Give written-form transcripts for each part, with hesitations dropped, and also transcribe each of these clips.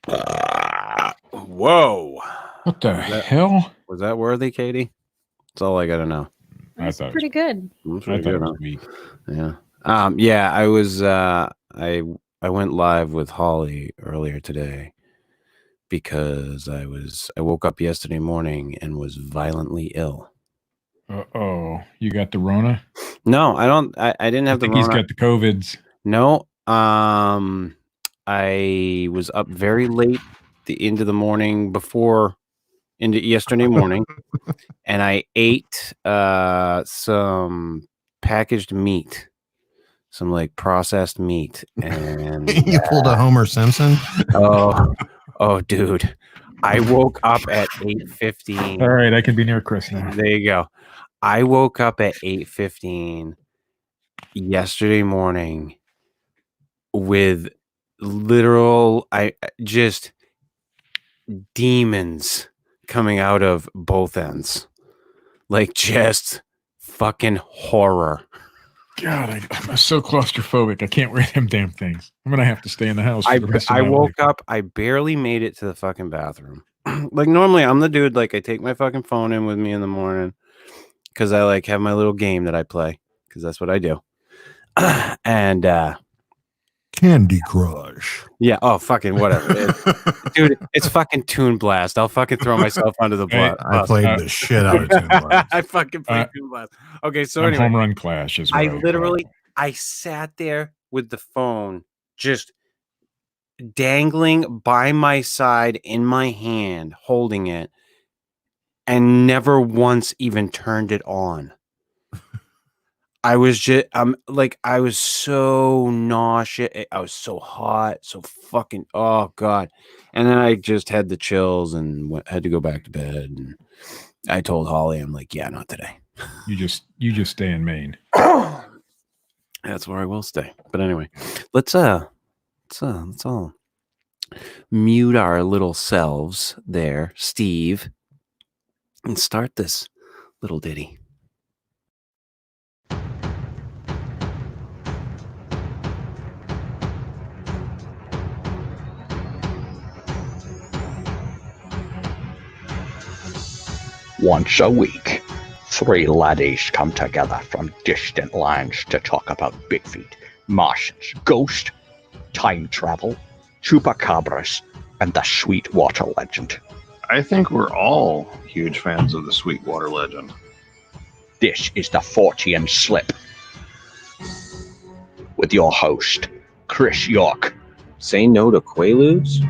Whoa. What the hell? Was that worthy, Katie? That's all I got to know. That's pretty good. That's I pretty thought good, it was huh? weak. Yeah. I was. I went live with Holly earlier today because I woke up yesterday morning and was violently ill. Uh-oh. You got the Rona? No, I don't. I didn't have the Rona. He's got the COVIDs. No. I was up very late into the morning into yesterday morning, and I ate some packaged meat, some like processed meat, and you pulled a Homer Simpson. Oh, dude! I woke up at 8:15. All right, I can be near Chris now. There you go. I woke up at 8:15 yesterday morning with literal just demons coming out of both ends, like just fucking horror. God, I'm so claustrophobic. I can't wear them damn things. I'm gonna have to stay in the house for the rest of my life. I woke up. I barely made it to the fucking bathroom. Like normally, I'm the dude. Like I take my fucking phone in with me in the morning because I like have my little game that I play because that's what I do. And Candy Crush. Yeah. Oh, fucking whatever. Dude, it's fucking Toon Blast. I'll fucking throw myself under the bus. I played the shit out of Toon Blast. I fucking played Toon Blast. Okay, so anyway. Home Run Clash is what I sat there with the phone just dangling by my side in my hand, holding it, and never once even turned it on. I was just, I was so nauseous. I was so hot, so fucking, oh God. And then I just had the chills and had to go back to bed. And I told Holly, I'm like, yeah, not today. You just stay in Maine. That's where I will stay. But anyway, let's all mute our little selves there, Steve, and start this little ditty. Once a week, 3 laddies come together from distant lands to talk about Bigfeet, Martians, ghosts, time travel, chupacabras, and the Sweetwater legend. I think we're all huge fans of the Sweetwater legend. This is the Fortean Slip with your host, Chris York. Say no to Quaaludes?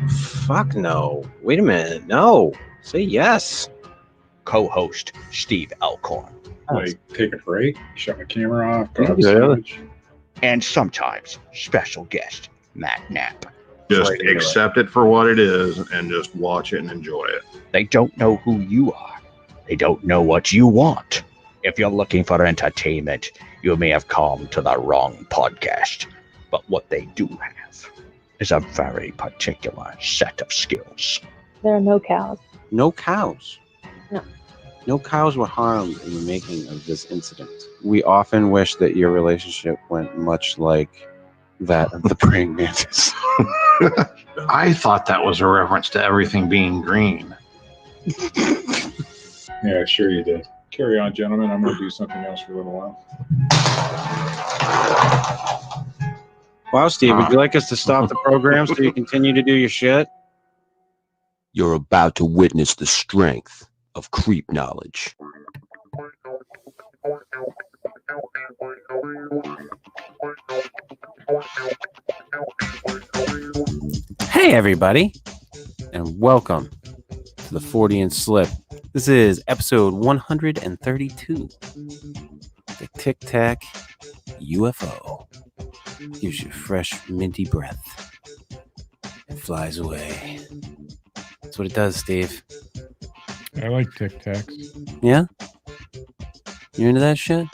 Fuck no. Wait a minute. No. Say yes. Co-host Steve Alcorn. Like take a break, shut my camera off, grab a sandwich. And sometimes special guest Matt Knapp. Just accept it for what it is and just watch it and enjoy it. They don't know who you are. They don't know what you want. If you're looking for entertainment, you may have come to the wrong podcast. But what they do have is a very particular set of skills. There are no cows. No cows? No. No cows were harmed in the making of this incident. We often wish that your relationship went much like that of the praying mantis. I thought that was a reference to everything being green. Yeah, sure you did. Carry on, gentlemen. I'm going to do something else for a little while. Wow, Steve, would you like us to stop the program so you continue to do your shit? You're about to witness the strength of creep knowledge. Hey, everybody, and welcome to the Fortean Slip. This is episode 132. The Tic Tac UFO gives you fresh, minty breath. It flies away. That's what it does, Steve. I like Tic Tacs. Yeah? You into that shit?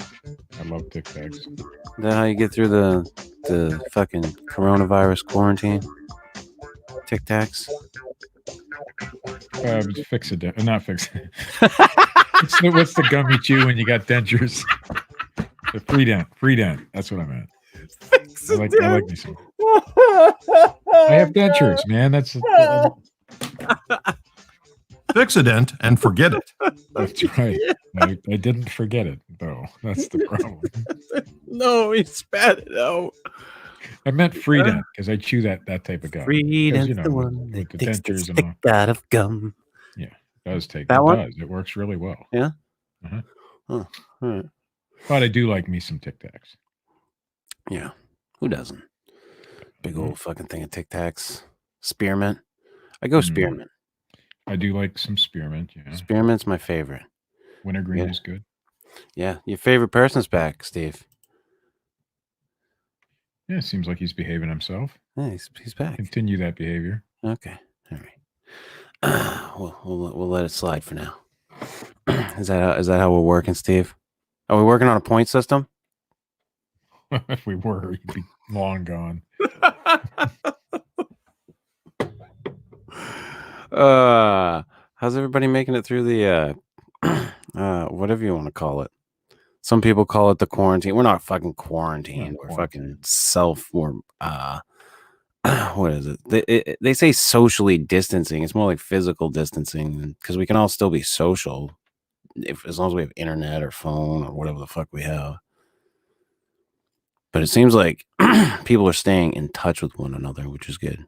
I love Tic Tacs. Is that how you get through the fucking coronavirus quarantine? Tic Tacs? Fix it. Not fix it. What's the gum you chew when you got dentures? The free dent. That's what I meant. I like me some. I have dentures, man. That's Fixident and forget it. that's right. I didn't forget it though. That's the problem. No, he spat it out. I meant Freedent because I chew that type of gum. Freedent's you know, the with- one with the that takes the dentures and stick all. out of gum. Yeah, it does take That it one? does. It works really well. Yeah? Uh-huh. Huh. All right. But I do like me some Tic Tacs. Yeah. Who doesn't? Big old fucking thing of Tic Tacs. Spearmint. I go spearmint. I do like some spearmint. Yeah, Spearmint's my favorite. wintergreen Yeah. is good. Yeah. Your favorite person's back, Steve. Yeah, seems like he's behaving himself. Yeah, he's back. Continue that behavior. Okay. All right. We'll let it slide for now. Is that how we're working, Steve? Are we working on a point system? If we were, he'd be long gone. How's everybody making it through the whatever you want to call it? Some people call it the quarantine. We're not fucking quarantined. We're fucking what is it? They say socially distancing. It's more like physical distancing because we can all still be social as long as we have internet or phone or whatever the fuck we have. But it seems like people are staying in touch with one another, which is good.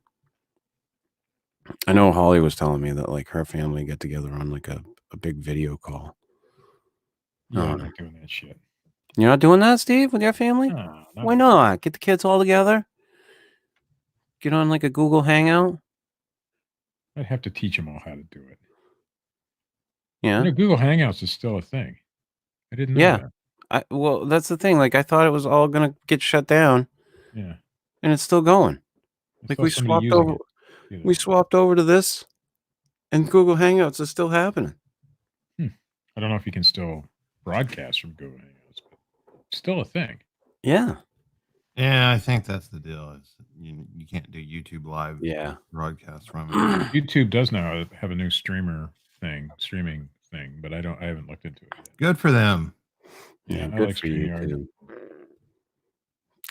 I know Holly was telling me that like her family get together on like a big video call. Yeah, I'm not doing that shit. You're not doing that, Steve, with your family? No, Why not? Get the kids all together. Get on like a Google Hangout. I'd have to teach them all how to do it. Yeah. You know, Google Hangouts is still a thing. I didn't know that. Well, that's the thing. Like I thought it was all gonna get shut down. Yeah. And it's still going. I Like saw we somebody swapped using over. it. We swapped over to this, and Google Hangouts is still happening. I don't know if you can still broadcast from Google Hangouts, but it's still a thing. Yeah. Yeah, I think that's the deal. Is you can't do YouTube live broadcast from it. YouTube does now have a new streaming thing, but I haven't looked into it yet. Good for them. Yeah, I good like for StreamYard. YouTube.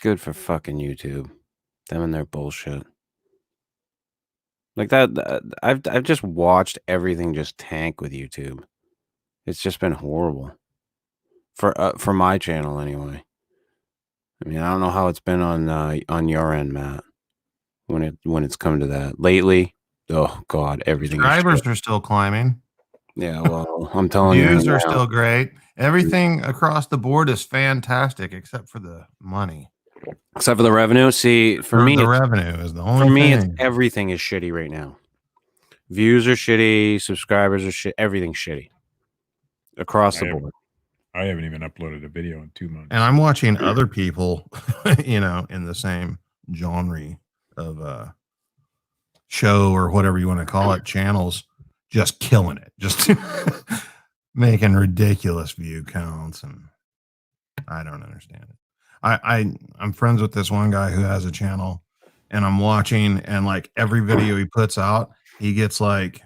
Good for fucking YouTube. Them and their bullshit. Like that, I've just watched everything just tank with YouTube. It's just been horrible for my channel anyway. I mean, I don't know how it's been on your end, Matt. When it's come to that lately, oh god, everything. Subscribers are still climbing. Yeah, well, I'm telling you, views are still great. Everything across the board is fantastic, except for the money. Except for the revenue. See, for me, the revenue is the only for me, thing. it's everything is shitty right now. Views are shitty, subscribers are shit, everything's shitty across the board. I haven't even uploaded a video in 2 months. And I'm watching other people, in the same genre of show or whatever you want to call it, channels, just killing it, just making ridiculous view counts, and I don't understand it. I'm friends with this one guy who has a channel, and I'm watching, and like every video he puts out, he gets like,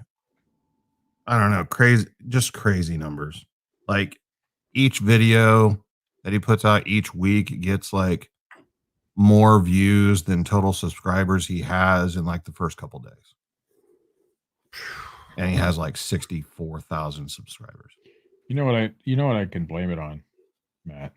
I don't know, crazy numbers. Like each video that he puts out each week gets like more views than total subscribers he has in like the first couple days. And he has like 64,000 subscribers. You know what I can blame it on, Matt?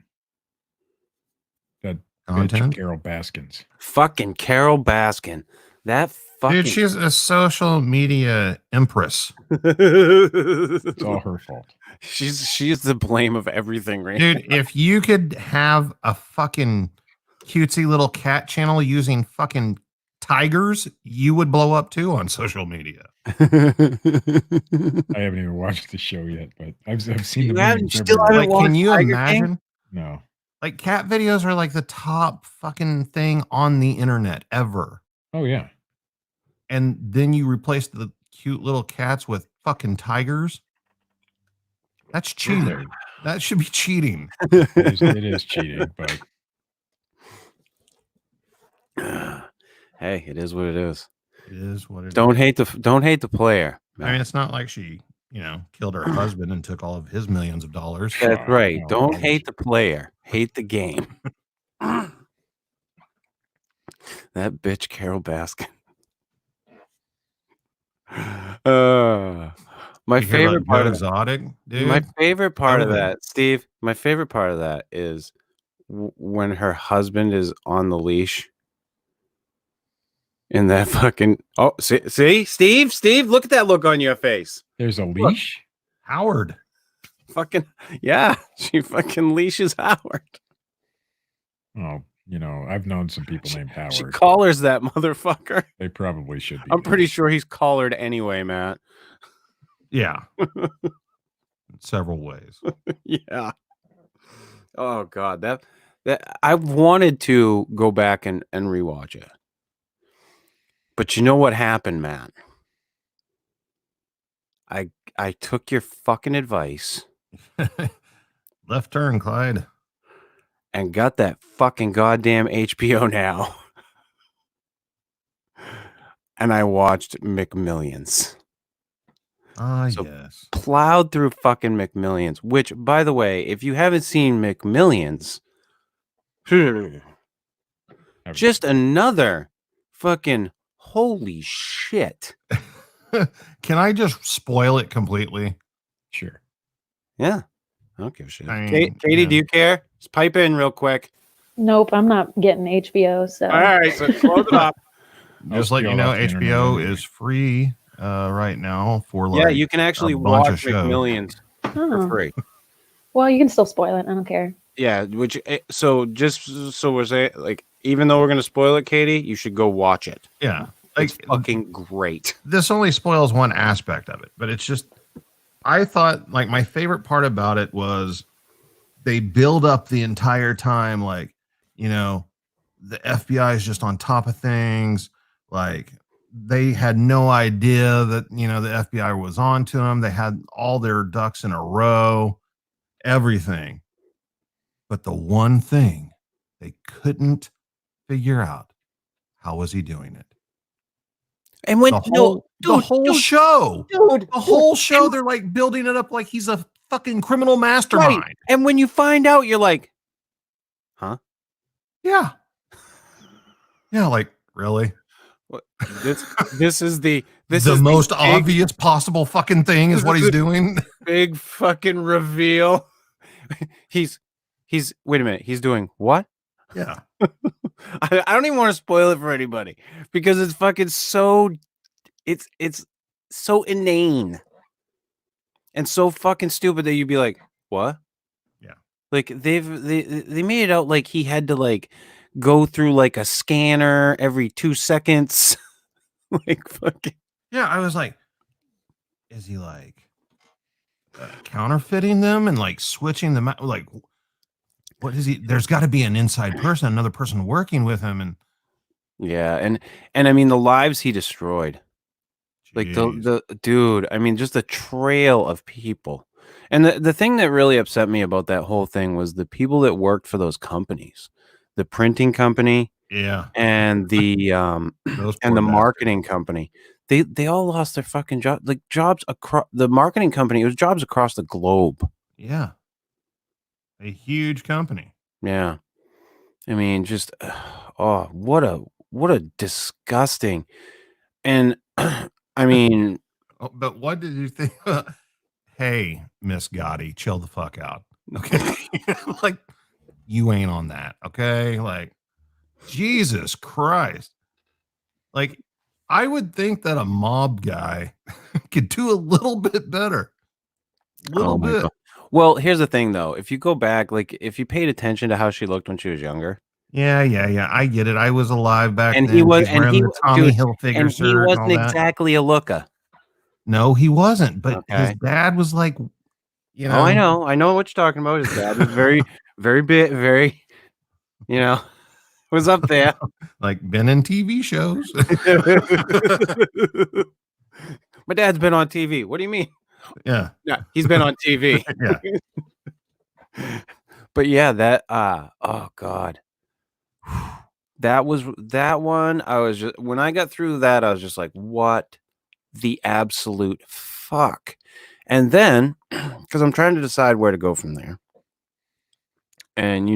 That Content? bitch Carol Baskins. Fucking Carol Baskin. That fucking Dude, she's a social media empress. It's all her fault. She's the blame of everything, right? Dude, if you could have a fucking cutesy little cat channel using fucking tigers, you would blow up too on social media. I haven't even watched the show yet, but I've seen the memes everywhere. Like, can you imagine? No. Like cat videos are like the top fucking thing on the internet ever. Oh yeah. And then you replace the cute little cats with fucking tigers. That's cheating. That should be cheating. It is cheating, but hey, it is what it is. It is what it Don't is. hate the player. I mean, it's not like she, killed her husband and took all of his millions of dollars. That's right. no, Don't hate the player. Hate the game. That bitch Carol Baskin. My You hear favorite about part Joe of Exotic, dude. my favorite part of Everything. that, Steve. My favorite part of that is when her husband is on the leash. In that fucking see, Steve, look at that look on your face. There's a leash. Howard. Fucking yeah, she fucking leashes Howard. Oh, I've known some people named Howard. She collars that motherfucker. They probably should be. I'm pretty sure he's collared anyway, Matt. Yeah. In several ways. Yeah. Oh god, that I've wanted to go back and rewatch it. But you know what happened, Matt? I took your fucking advice Left turn, Clyde. and got that fucking goddamn HBO now. And I watched McMillions. Ah, So- yes. Plowed through fucking McMillions, which, by the way, if you haven't seen McMillions, just another fucking holy shit. Can I just spoil it completely? Sure. Yeah. I don't give a shit. I mean, Katie, yeah. do you care? Just pipe in real quick. Nope, I'm not getting HBO. So All right, so close it up. Just let you know, HBO is free right now for Yeah, you can actually bunch of watch shows. McMillions for Oh. free. Well, you can still spoil it. I don't care. Yeah, so just so we're saying, like, even though we're gonna spoil it, Katie, you should go watch it. Yeah, It's fucking great. This only spoils one aspect of it, but it's just, I thought, like, my favorite part about it was they build up the entire time, like, the FBI is just on top of things. Like, they had no idea that, the FBI was on to them. They had all their ducks in a row, everything. But the one thing they couldn't figure out, how was he doing it? And when The whole show, they're like building it up like he's a fucking criminal mastermind. Right. And when you find out, you're like, huh? Yeah. Yeah, like, really? What? This is the most big, obvious possible fucking thing is what he's doing. Big fucking reveal. He's wait a minute. He's doing what? Yeah. I don't even want to spoil it for anybody because it's fucking so it's so inane and so fucking stupid that you'd be like, what? Yeah. Like they made it out like he had to like go through like a scanner every 2 seconds. Like fucking Yeah, I was like, is he like counterfeiting them and like switching them out? Like, what is he? There's got to be an inside person, another person working with him, and yeah, and I mean the lives he destroyed. Like Jeez. the dude, I mean just the trail of people. And the thing that really upset me about that whole thing was the people that worked for those companies. The printing company yeah, and the those and the poor marketing company. They all lost their fucking job. Like jobs across the marketing company, it was jobs across the globe. bastards. Yeah, a huge company. Yeah. I mean, just oh, what a disgusting. And I mean, Oh, but what did you think? Hey, Miss Gotti, chill the fuck out. Okay. Like, you ain't on that. Okay. Like, Jesus Christ. Like, I would think that a mob guy could do a little bit better. oh my God. Well, here's the thing though. If you go back, like if you paid attention to how she looked when she was younger. Yeah. I get it. I was alive back And then. he was- She's and wearing he- the Tommy dude, Hilfiger And shirt he and all wasn't that. exactly a looker. No, he wasn't. But his Okay. dad was like, you know. Oh, I know what you're talking about. His dad was very, very big, very, was up there. Like been in TV shows. My dad's been on TV. What do you mean? Yeah. Yeah, he's been on TV. Yeah. But yeah, that oh God. That one. I was just when I got through that, I was just like, what the absolute fuck? And then because I'm trying to decide where to go from there. And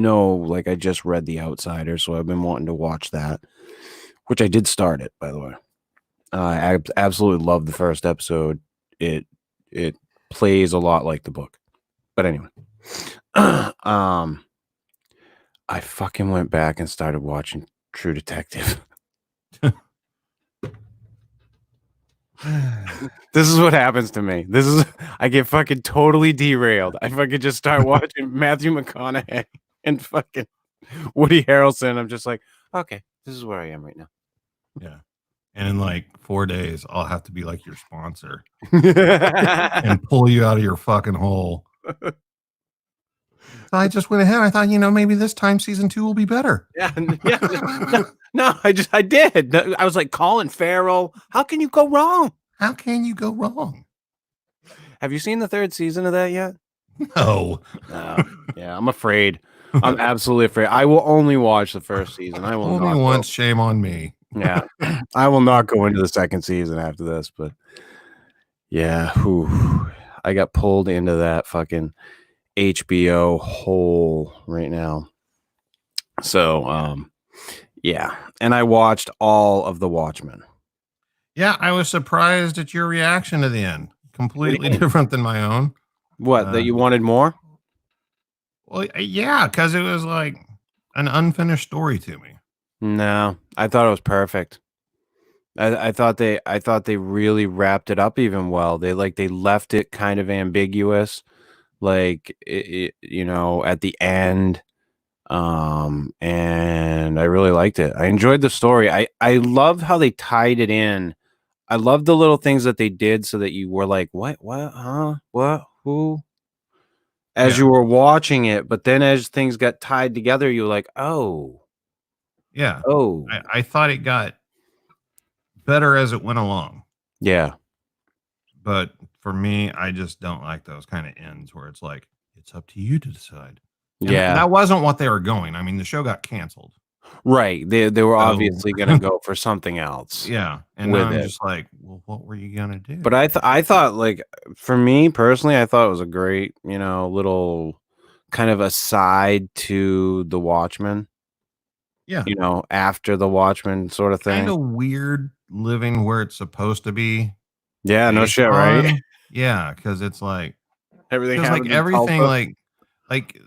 like I just read The Outsider, so I've been wanting to watch that, which I did start it, by the way. I absolutely loved the first episode. It it plays a lot like the book. But anyway, I fucking went back and started watching True Detective. This is what happens to me. I get fucking totally derailed. I fucking just start watching Matthew McConaughey and fucking Woody Harrelson. I'm just like, okay, this is where I am right now. Yeah. And in like 4 days, I'll have to be like your sponsor and pull you out of your fucking hole. So I just went ahead. I thought, maybe this time season 2 will be better. Yeah. No, I did. I was like, Colin Farrell. How can you go wrong? How can you go wrong? Have you seen the 3rd season of that yet? No. Yeah, I'm afraid. I'm absolutely afraid. I will only watch the 1st season. I will Only not once. Shame on me. Yeah, I will not go into the 2nd season after this. But yeah, I got pulled into that fucking HBO hole right now. So, yeah, and I watched all of The Watchmen. Yeah, I was surprised at your reaction to the end. Completely different than my own. What, that you wanted more? Well, yeah, because it was like an unfinished story to me. No, I thought it was perfect. I thought they really wrapped it up even well. They left it kind of ambiguous, like at the end. And I really liked it. I enjoyed the story. I love how they tied it in. I love the little things that they did so that you were like, what, huh, what, who, as you were watching it. But then as things got tied together, you were like, oh, yeah. Oh, I thought it got better as it went along. Yeah. But for me, I just don't like those kind of ends where it's like, it's up to you to decide. And that wasn't what they were going. I mean, the show got canceled. Right. They were obviously going to go for something else. Yeah. And I'm just like, well, what were you going to do? But I thought, like, for me personally, I thought it was a great, little kind of aside to The Watchmen. Yeah. After The Watchmen sort of thing. Kind of weird living where it's supposed to be. Yeah, no shit, right? Yeah, because it's like everything like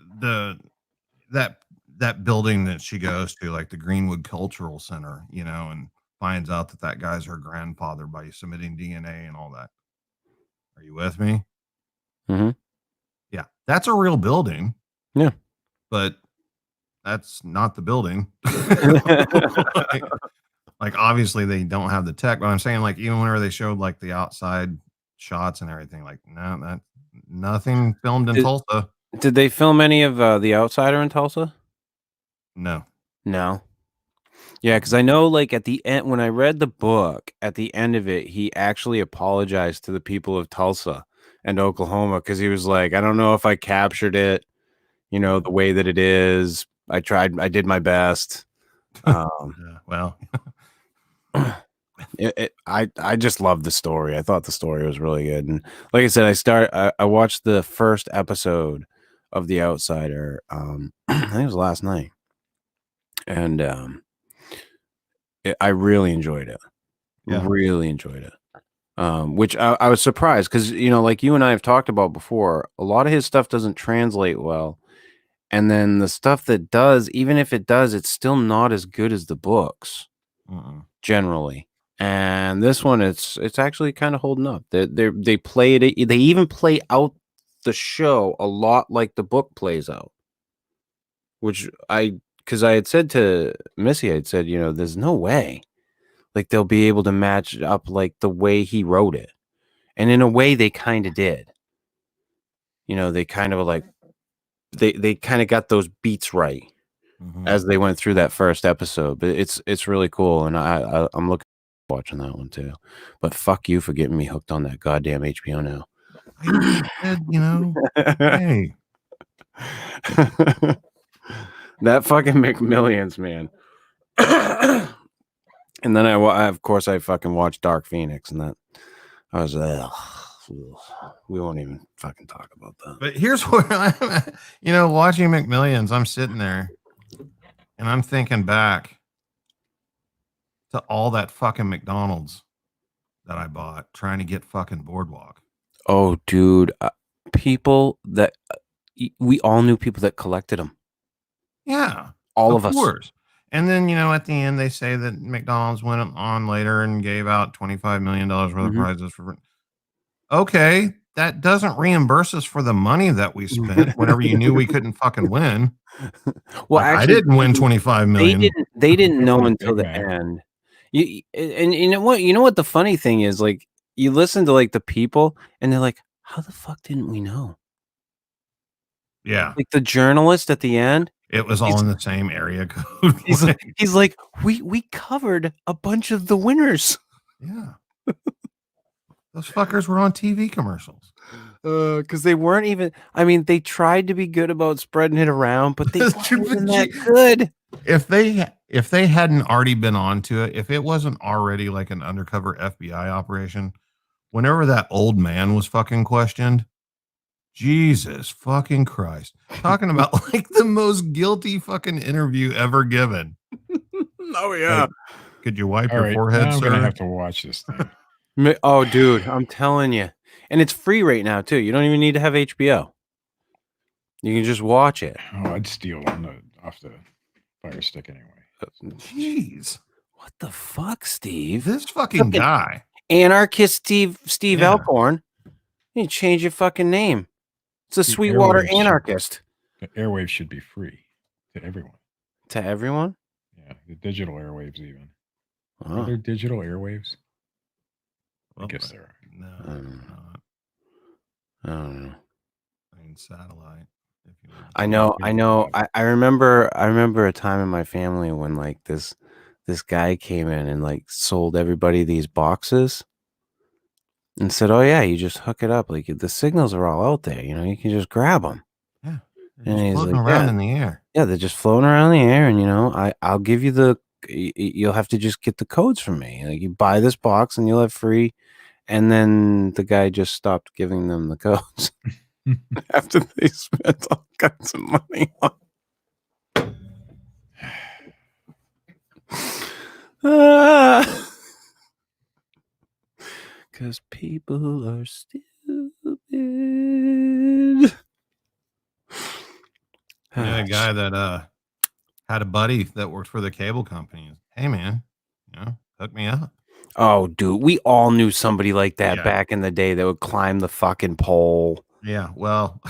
that building that she goes to, like the Greenwood Cultural Center, and finds out that guy's her grandfather by submitting DNA and all that. Are you with me? Mm-hmm. Yeah, that's a real building. Yeah, but that's not the building. like obviously they don't have the tech, but I'm saying like even whenever they showed like the outside shots and everything, like no, nothing filmed in Tulsa. Did they film any of The Outsider in Tulsa? No. Yeah, because I know like at the end when I read the book, at the end of it, he actually apologized to the people of Tulsa and Oklahoma because he was like, I don't know if I captured it, the way that it is. I tried. I did my best. Well, I just loved the story. I thought the story was really good, and like I said, I watched the first episode of The Outsider. I think it was last night, and I really enjoyed it. Yeah. Really enjoyed it. Which I was surprised because like you and I have talked about before, a lot of his stuff doesn't translate well. And then the stuff that does, even if it does, it's still not as good as the books generally. And this one, it's actually kind of holding up. They played it. They even play out the show a lot like the book plays out. Which because I had said to Missy, I'd said, there's no way like they'll be able to match up like the way he wrote it. And in a way, they kind of did. They kind of like. They kind of got those beats right as they went through that first episode, but it's really cool, and I'm looking forward to watching that one too. But fuck you for getting me hooked on that goddamn HBO now. I said, hey, that fucking McMillions, man. And then of course I fucking watched Dark Phoenix, and that I was we won't even fucking talk about that. But here's where I'm watching McMillions, I'm sitting there and I'm thinking back to all that fucking McDonald's that I bought trying to get fucking Boardwalk. Oh, dude, people that we all knew people that collected them. Yeah, All of us. course. And then, at the end, they say that McDonald's went on later and gave out $25 million worth of Mhm. prizes for. Okay, that doesn't reimburse us for the money that we spent whenever you knew we couldn't fucking win. Well, Like, I actually, didn't win 25 they million. didn't know Big until the Mac. end. And you know what? You know what the funny thing is? Like, you listen to like the people, and they're like, "How the fuck didn't we know?" Yeah, Like the journalist at the end, it was all he's- in the same area code. he's like, "We covered a bunch of the winners." Yeah. Those fuckers were on TV commercials. Because they weren't even. I mean, they tried to be good about spreading it around, but they weren't even that good. If they hadn't already been onto it, if it wasn't already like an undercover FBI operation, whenever that old man was fucking questioned, Jesus fucking Christ. Talking about like the most guilty fucking interview ever given. Oh yeah. Like, could you wipe All your right, forehead, now I'm sir? gonna have to watch this thing. Oh, dude, I'm telling you, and it's free right now too. You don't even need to have HBO. You can just watch it. Oh, I'd steal off the Fire Stick anyway. Jeez. What the fuck, Steve? This fucking guy. Anarchist Steve Yeah. Alcorn. You need to change your fucking name. It's a The Sweetwater airwaves should- anarchist. The airwaves should be free to everyone. To everyone? Yeah, the digital airwaves even. Oh. Are there digital airwaves? I Well, guess there are. No, not. I don't know. I mean, satellite. If you want. I know. I remember a time in my family when like this guy came in and like sold everybody these boxes and said, "Oh yeah, you just hook it up. Like the signals are all out there. You can just grab them." Yeah. And Just he's floating like, around "Yeah. in the air. Yeah, they're just floating around the air, and I'll give you you'll have to just get the codes from me. Like you buy this box and you'll have free." And then the guy just stopped giving them the codes after they spent all kinds of money on. Because people are stupid. Yeah, a guy that had a buddy that worked for the cable company. Hey man, hook me up. Oh, dude, we all knew somebody like that Yeah. back in the day that would climb the fucking pole. Yeah, well,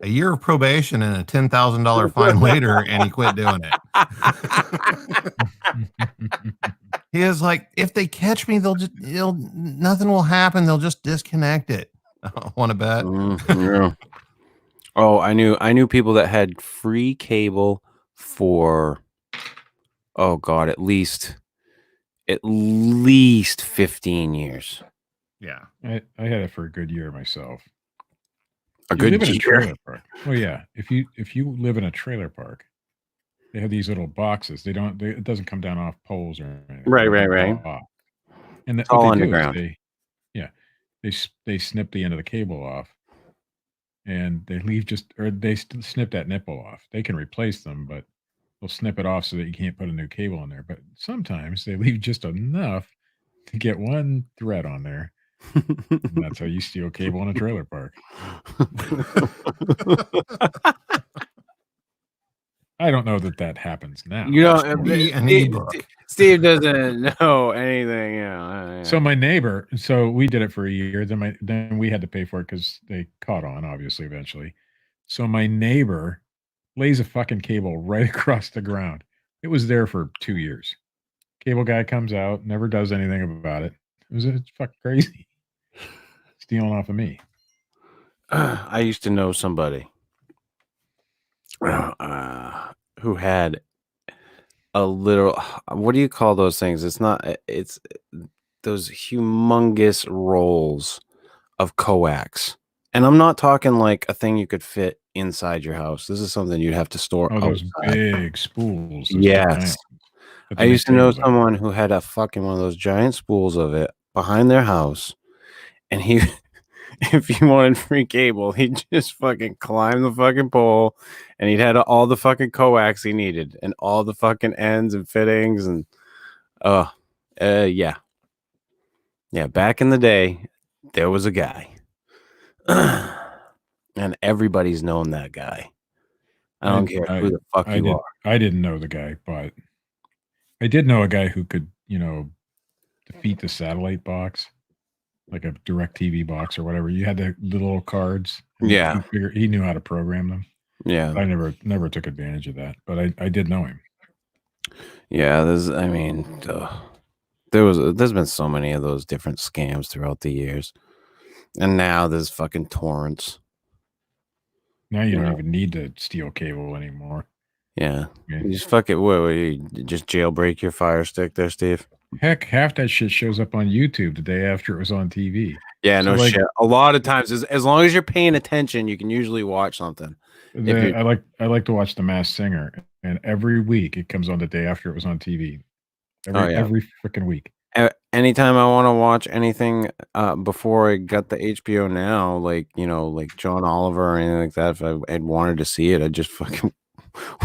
a year of probation and a $10,000 fine later, and he quit doing it. He was like, if they catch me, nothing will happen. They'll just disconnect it. Want to bet? Yeah. Oh, I knew people that had free cable for, oh God, at least 15 years. Yeah. I had it for a good year myself. A You good live in a year. trailer park. Well, yeah. If you live in a trailer park, they have these little boxes. It doesn't come down off poles or anything. Right. Off. And It's all what they underground. do is they snip the end of the cable off, and they leave snip that nipple off. They can replace them, but they'll snip it off so that you can't put a new cable in there. But sometimes they leave just enough to get one thread on there. And that's how you steal cable in a trailer park. I don't know that happens now. Steve doesn't know anything. So my neighbor, we did it for a year. Then we had to pay for it because they caught on, obviously, eventually. So my neighbor lays a fucking cable right across the ground. It was there for 2 years. Cable guy comes out, never does anything about it. It's fucking crazy. Stealing off of me. I used to know somebody who had a little, what do you call those things? It's those humongous rolls of coax. And I'm not talking like a thing you could fit inside your house. This is something you'd have to store. Oh, those outside. big spools. Those Yes. I used to know someone who had a fucking one of those giant spools of it behind their house. And if he wanted free cable, he'd just fucking climb the fucking pole, and he'd had all the fucking coax he needed and all the fucking ends and fittings and yeah. Back in the day, there was a guy. And everybody's known that guy. I don't care who the fuck you are. I didn't know the guy, but I did know a guy who could, defeat the satellite box, like a direct TV box or whatever. You had the little cards. Yeah. He knew how to program them. Yeah. I never took advantage of that, but I did know him. Yeah, there's been so many of those different scams throughout the years. And now there's fucking torrents. Now you don't even need to steal cable anymore. Yeah. Yeah. You just fuck it. What, you just jailbreak your Fire Stick there, Steve? Heck, half that shit shows up on YouTube the day after it was on TV. Yeah, So, no like, shit. A lot of times, as long as you're paying attention, you can usually watch something. I like to watch The Masked Singer, and every week it comes on the day after it was on TV. Every freaking week. Anytime I want to watch anything before I got the HBO Now, like John Oliver or anything like that, if I'd wanted to see it, I'd just fucking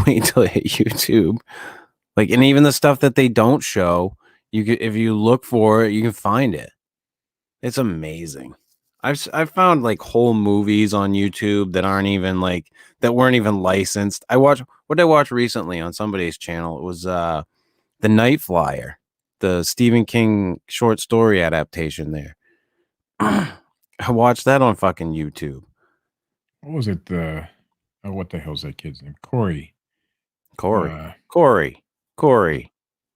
wait till I hit YouTube. Like, and even the stuff that they don't show, if you look for it, you can find it. It's amazing. I've found like whole movies on YouTube that weren't even licensed. What did I watch recently on somebody's channel? It was The Night Flyer, the Stephen King short story adaptation there. I watched that on fucking YouTube. What was it? What the hell's that kid's name? Corey. Corey.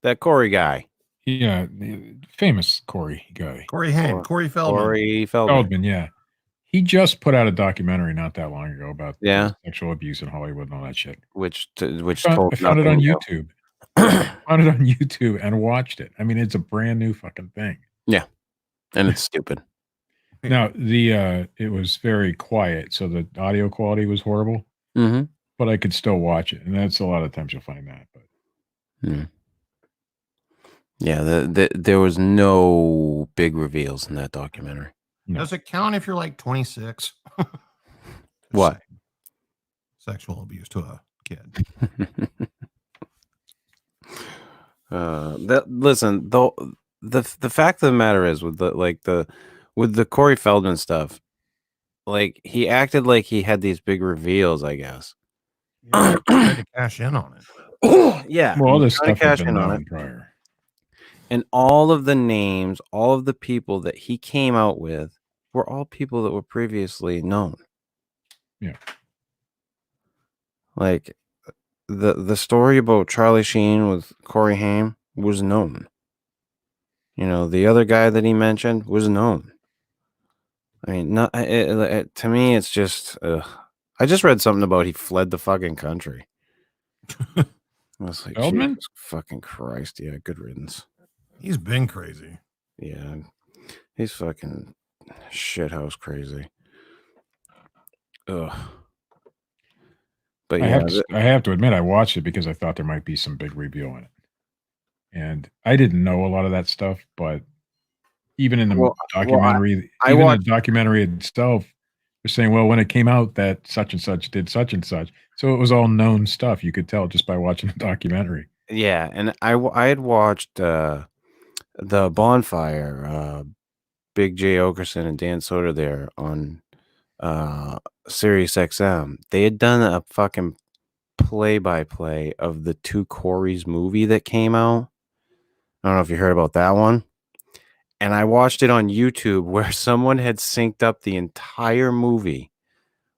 That Corey guy. Yeah, the famous Corey guy. Corey Feldman. Corey Feldman, yeah. He just put out a documentary not that long ago about sexual abuse in Hollywood and all that shit. I found it on YouTube. Found it on YouTube and watched it. I mean, it's a brand new fucking thing. Yeah, and it's stupid. Now it was very quiet, so the audio quality was horrible. Mm-hmm. But I could still watch it, and that's a lot of times you'll find that. But yeah, there was no big reveals in that documentary. No. Does it count if you're like 26? What? Sexual abuse to a kid. Listen, though, the fact of the matter is with the Corey Feldman stuff, like, he acted like he had these big reveals, I guess. Yeah, tried to cash in on it. Yeah, well, all this stuff cash had in been on known it. prior. And all of the names, all of the people that he came out with were all people that were previously known. Yeah. Like, the story about Charlie Sheen with Corey Haim was known. The other guy that he mentioned was known. I mean, to me, it's just... I just read something about he fled the fucking country. I was like, Feldman? Jesus fucking Christ. Yeah, good riddance. He's been crazy. Yeah. He's fucking shithouse crazy. Ugh. But yeah, I have to admit, I watched it because I thought there might be some big reveal in it. And I didn't know a lot of that stuff, but even in the documentary, the documentary itself, they're saying, well, when it came out that such and such did such and such. So it was all known stuff. You could tell just by watching the documentary. Yeah, and I had watched the Bonfire, Big J Okerson and Dan Soder there on Sirius XM. They had done a fucking play-by-play of the two Corys movie that came out. I don't know if you heard about that one. And I watched it on YouTube where someone had synced up the entire movie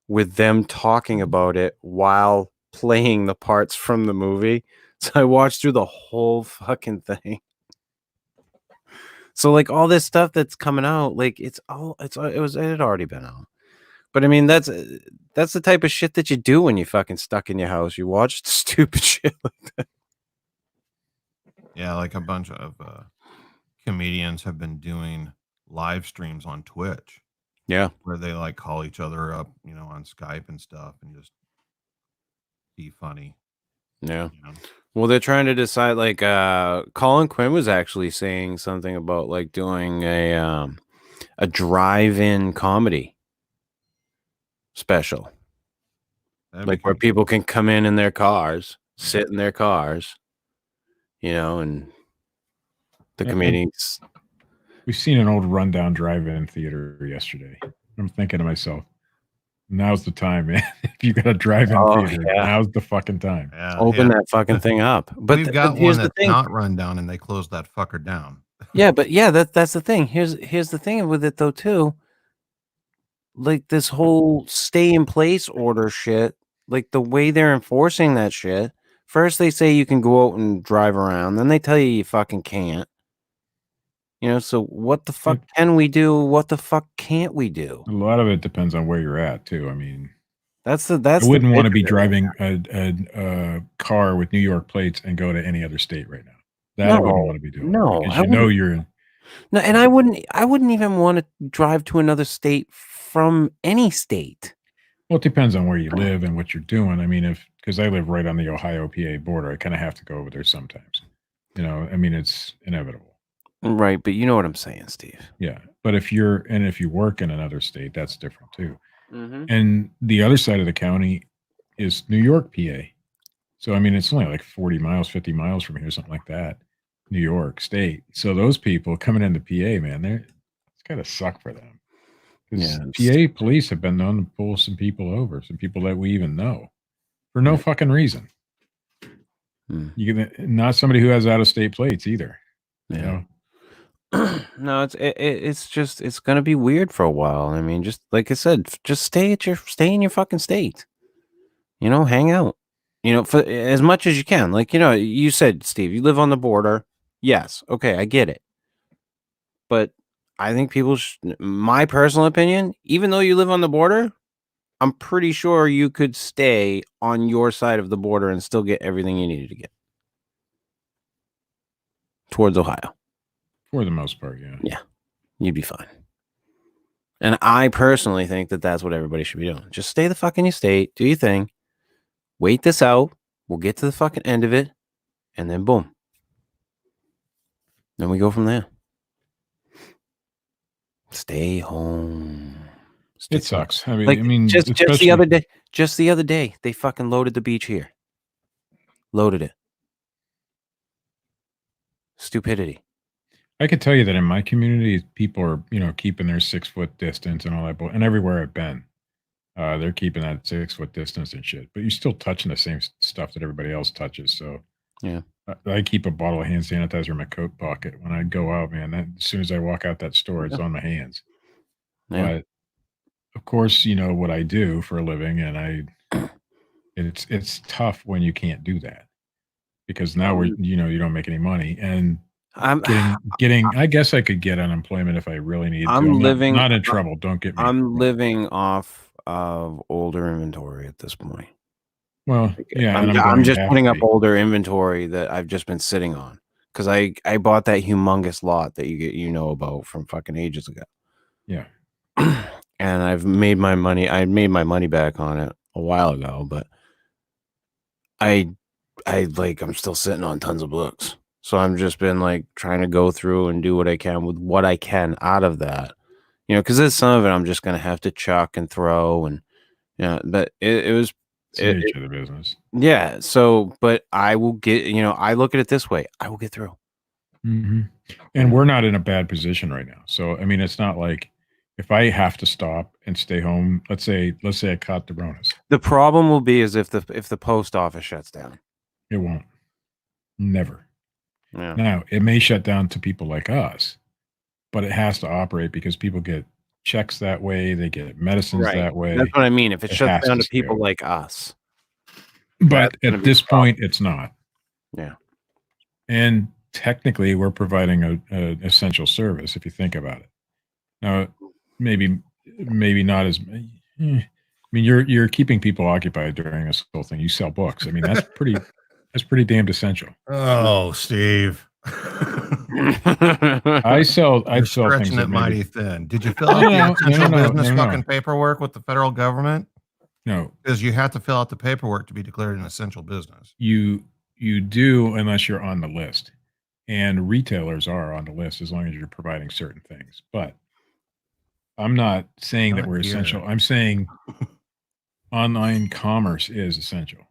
with them talking about it while playing the parts from the movie. So I watched through the whole fucking thing. So, like, all this stuff that's coming out, like, it had already been out. But I mean, that's the type of shit that you do when you're fucking stuck in your house. You watch stupid shit like that. Yeah, like a bunch of comedians have been doing live streams on Twitch. Yeah, where they like call each other up, on Skype and stuff, and just be funny. Yeah. Well, they're trying to decide. Like, Colin Quinn was actually saying something about like doing a drive-in comedy special, like where people can come in their cars, sit in their cars, and the comedians We've seen an old rundown drive-in theater yesterday. I'm thinking to myself, now's the time, man. If you got a drive-in theater, now's the fucking time. Open that fucking thing up. But we've got here's one the that's thing. not run down, and they closed that fucker down. But that's the thing. Here's the thing with it though too. Like this whole stay in place order shit. Like the way they're enforcing that shit. First they say you can go out and drive around, then they tell you fucking can't. So what the fuck can we do? What the fuck can't we do? A lot of it depends on where you're at, too. I mean, I wouldn't want to be driving a car with New York plates and go to any other state right now. That I wouldn't want to be doing. No, because you're in. No, and I wouldn't even want to drive to another state from any state. Well, it depends on where you live and what you're doing. I mean, because I live right on the Ohio-PA border, I kind of have to go over there sometimes. I mean, it's inevitable. Right, but you know what I'm saying, Steve. Yeah, but if you work in another state, that's different too. Mm-hmm. And the other side of the county is New York, PA. So I mean, it's only like 40 miles, 50 miles from here, something like that. New York State. So those people coming into PA, man, it's gotta suck for them. Because PA police have been known to pull some people over, some people that we even know, for no fucking reason. Not somebody who has out of state plates either. No, it's gonna be weird for a while. I mean, just like I said, just stay in your fucking state. Hang out. For as much as you can. Like you said, Steve, you live on the border. Yes, okay, I get it. But I think my personal opinion, even though you live on the border, I'm pretty sure you could stay on your side of the border and still get everything you needed to get towards Ohio. For the most part, yeah. Yeah, you'd be fine. And I personally think that that's what everybody should be doing. Just stay the fuck in your state, do your thing, wait this out, we'll get to the fucking end of it, and then boom. Then we go from there. Stay home. It sucks. I mean, just the other day, they fucking loaded the beach here. Loaded it. Stupidity. I could tell you that in my community, people are, keeping their 6 foot distance and all that. And everywhere I've been, they're keeping that 6 foot distance and shit. But you're still touching the same stuff that everybody else touches. So yeah, I keep a bottle of hand sanitizer in my coat pocket when I go out, man. As soon as I walk out that store, it's on my hands. Yeah. But of course, you know what I do for a living, and it's tough when you can't do that because now you don't make any money and. I'm getting. I guess I could get unemployment if I really need to. I'm not in trouble. Don't get me. I'm living off of older inventory at this point. Well, yeah, I'm just putting up older inventory that I've just been sitting on because I bought that humongous lot that you know about from fucking ages ago. Yeah, and I've made my money. I made my money back on it a while ago, but I'm still sitting on tons of books. So I've just been trying to go through and do what I can with what I can out of that, because there's some of it I'm just going to have to chuck and throw and, but it was the nature of the business. Yeah. So, but I will get, I look at it this way. I will get through. Mm-hmm. And we're not in a bad position right now. So, I mean, it's not like if I have to stop and stay home, let's say I caught the Ronas. The problem will be is if the post office shuts down. It won't. Never. Yeah. Now, it may shut down to people like us, but it has to operate because people get checks that way. They get medicines that way. That's what I mean. If it shuts down to people like us. But at this point, it's not. Yeah. And technically, we're providing an essential service, if you think about it. Now, maybe not as... I mean, you're keeping people occupied during this whole thing. You sell books. I mean, that's pretty... That's pretty damned essential. Oh, Steve. I sell stretching things it mighty thin. Did you fill out the essential business fucking paperwork with the federal government? No. Because you have to fill out the paperwork to be declared an essential business. You do unless you're on the list. And retailers are on the list as long as you're providing certain things. But I'm not saying that we're essential. I'm saying online commerce is essential.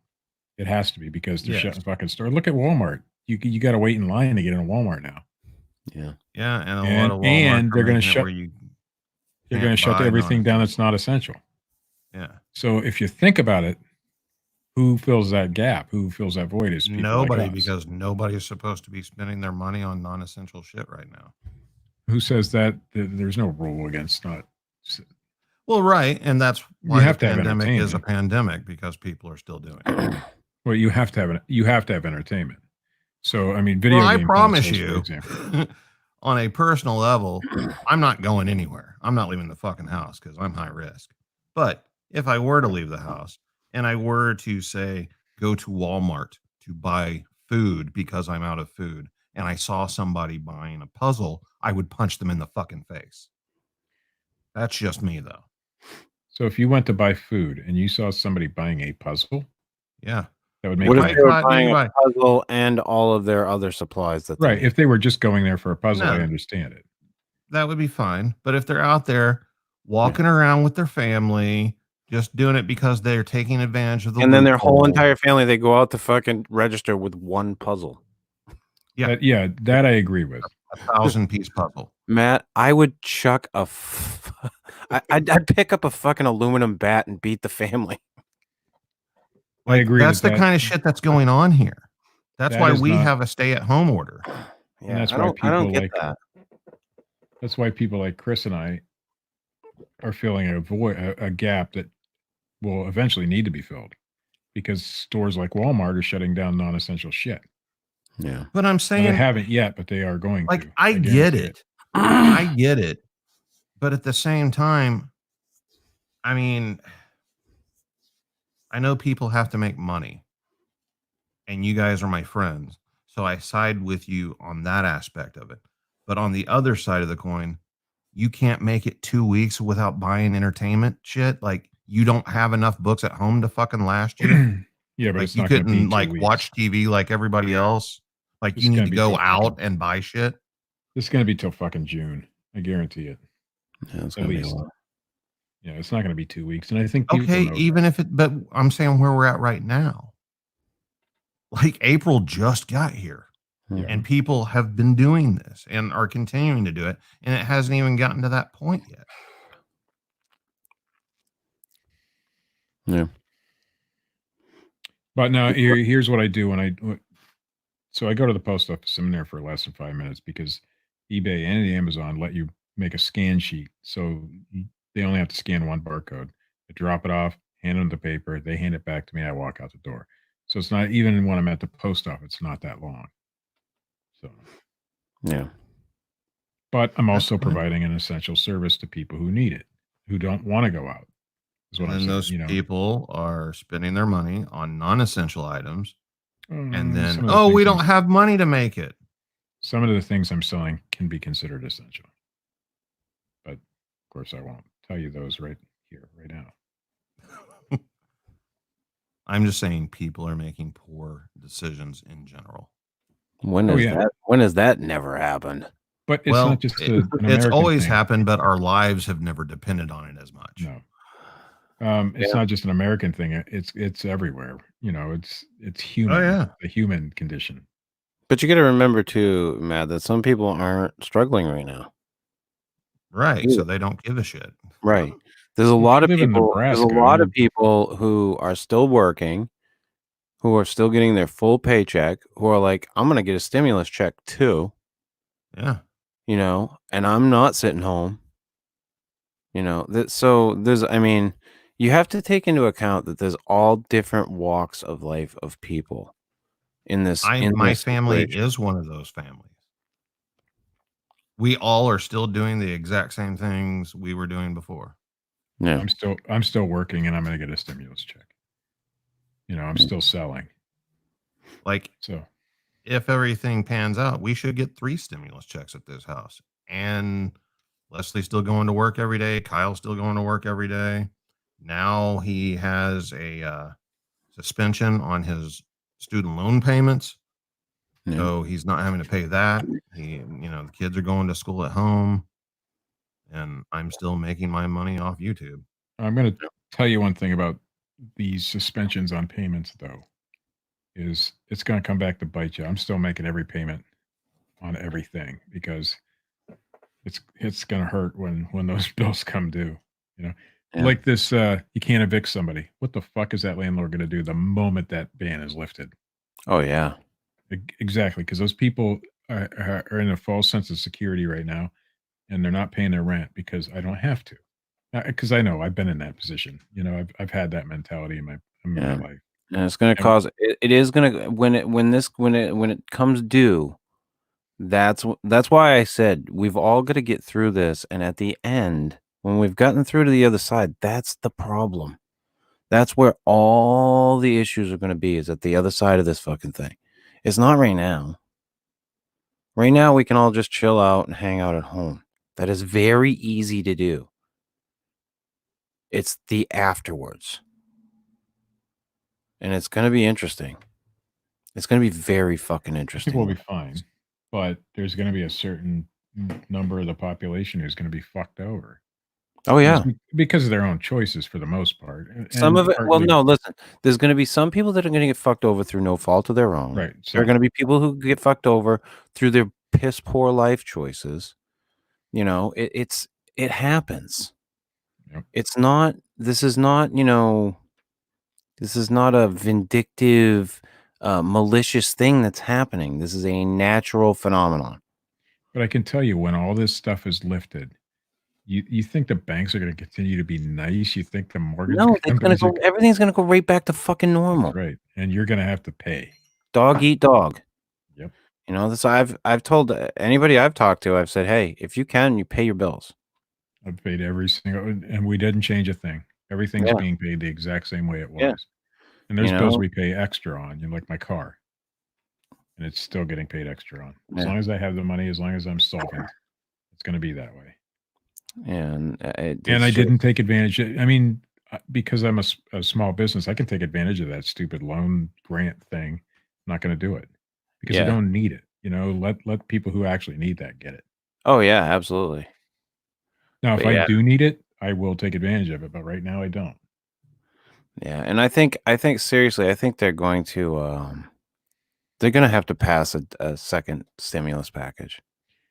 It has to be because they're shutting fucking store. Look at Walmart. You got to wait in line to get in a Walmart now. Yeah. Yeah, and a And- lot of Walmart and they're gonna making it shut- where you They're going to can't shut buy everything down non-essential. that's not essential. Yeah. So if you think about it, who fills that gap? Who fills that void? Is people Nobody, like us. because nobody is supposed to be spending their money on non-essential shit right now. Who says that there's no rule against not? Well, right, and that's why have the to have pandemic is a entertainment. pandemic, because people are still doing it. Well, you have to have entertainment. So I mean, video Well, I game promise consoles, for you, example. on a personal level, I'm not going anywhere. I'm not leaving the fucking house because I'm high risk. But if I were to leave the house and I were to say go to Walmart to buy food because I'm out of food, and I saw somebody buying a puzzle, I would punch them in the fucking face. That's just me, though. So if you went to buy food and you saw somebody buying a puzzle, Yeah. that would make What you if I they were thought buying you a buy- puzzle and all of their other supplies that they right. need? If they were just going there for a puzzle, I No. understand it. That would be fine. But if they're out there walking around with their family, just doing it because they're taking advantage of the And then their whole loophole. entire family, they go out to fucking register with one puzzle. Yeah. That I agree with. A 1,000-piece puzzle. Matt, I would chuck I'd pick up a fucking aluminum bat and beat the family. I agree. That's the kind of shit that's going on here. That's that why is we not- have a stay-at-home order. Yeah, that's I why don't people get like- that. That's why people like Chris and I are filling a void, a gap that will eventually need to be filled, because stores like Walmart are shutting down non-essential shit. Yeah. But I'm Now, saying, they haven't yet, but they are going like, to. I get guarantee it. I get it. But at the same time, I mean, I know people have to make money, and you guys are my friends. So I side with you on that aspect of it. But on the other side of the coin, you can't make it 2 weeks without buying entertainment shit. Like, you don't have enough books at home to fucking last you. Yeah, but Like, it's you not going to be couldn't 2 like weeks. watch TV like everybody else. Like, It's you need gonna to be go till out fucking- and buy shit. This is going to be till fucking June. I guarantee it. Yeah, it's At gonna be a least. while. Yeah, it's not going to be 2 weeks, and I think people Okay, know that. even if it, but I'm saying where we're at right now. Like, April just got here, Yeah. and people have been doing this and are continuing to do it, and it hasn't even gotten to that point yet. Yeah. But now here's what I do when so I go to the post office. I'm there for less than 5 minutes because eBay and Amazon let you make a scan sheet. So they only have to scan one barcode. I drop it off, hand them the paper. They hand it back to me. I walk out the door. So it's not, even when I'm at the post office, it's not that long. So, Yeah. but I'm also fine. providing an essential service to people who need it, who don't want to go out. Is what I'm And saying, those you know. people are spending their money on non-essential items, and then, some of the oh, we things don't have money to make it. Some of the things I'm selling can be considered essential. But of course, I won't tell you those right here, right now. I'm just saying people are making poor decisions in general. When Oh, is yeah. that? When has that never happened? But it's Well, not just it- an it's American always thing. happened, but our lives have never depended on it as much. No. It's Yeah. not just an American thing. It's everywhere. You know, it's human. Oh, yeah. The human condition. But you got to remember too, Matt, that some people aren't struggling right now. Right. So they don't give a shit. Right. There's a If lot you of live in people. There's a Nebraska, lot of you're- people who are still working, who are still getting their full paycheck, who are like, I'm gonna get a stimulus check too, Yeah. you know, and I'm not sitting home. You know, so there's, I mean, you have to take into account that there's all different walks of life of people in this. in My this family situation. is one of those families. We all are still doing the exact same things we were doing before. Yeah. I'm still working, and I'm going to get a stimulus check. You know, I'm still selling. Like, So if everything pans out, we should get 3 stimulus checks at this house. And Leslie's still going to work every day. Kyle's still going to work every day. Now he has a suspension on his student loan payments. Yeah. So he's not having to pay that. The kids are going to school at home, and I'm still making my money off YouTube. I'm going to tell you one thing about these suspensions on payments, though, is it's going to come back to bite you. I'm still making every payment on everything because it's gonna hurt when those bills come due. You know, Yeah. like this. You can't evict somebody. What the fuck is that landlord gonna do the moment that ban is lifted? Oh yeah. Exactly, because those people are in a false sense of security right now, and they're not paying their rent because I don't have to. Because I know I've been in that position. You know, I've had that mentality in my Yeah. life. And it's going to And- cause it is going to when it comes due. That's why I said we've all got to get through this, and at the end, when we've gotten through to the other side, that's the problem. That's where all the issues are going to be, is at the other side of this fucking thing. It's not right now. Right now, we can all just chill out and hang out at home. That is very easy to do. It's the afterwards. And it's going to be interesting. It's going to be very fucking interesting. People will be fine, but there's going to be a certain number of the population who's going to be fucked over. Oh, yeah. Because of their own choices for the most part. Some of it, well, partly- no, listen, there's going to be some people that are going to get fucked over through no fault of their own. Right. There are going to be people who get fucked over through their piss poor life choices. You know, it happens. Yep. This is not a vindictive, malicious thing that's happening. This is a natural phenomenon. But I can tell you, when all this stuff is lifted, you think the banks are going to continue to be nice? You think the mortgage No, companies everything's going to go right back to fucking normal. That's right, and you're going to have to pay. Dog eat dog. Yep. You know, this I've told anybody I've talked to, I've said, hey, if you can, you pay your bills. I've paid every single, and we didn't change a thing. Everything's being paid the exact same way it was. Yeah. And there's You bills know? we pay extra on, like my car, and it's still getting paid extra on. As Yeah. long as I have the money, as long as I'm solvent, it's going to be that way. And I didn't take advantage. I mean, because I'm a small business, I can take advantage of that stupid loan grant thing. I'm not going to do it because I Yeah. don't need it. You know, let people who actually need that get it. Oh yeah, absolutely. Now, if But yeah. I do need it, I will take advantage of it. But right now, I don't. Yeah, and I think seriously, I think they're going to have to pass a second stimulus package.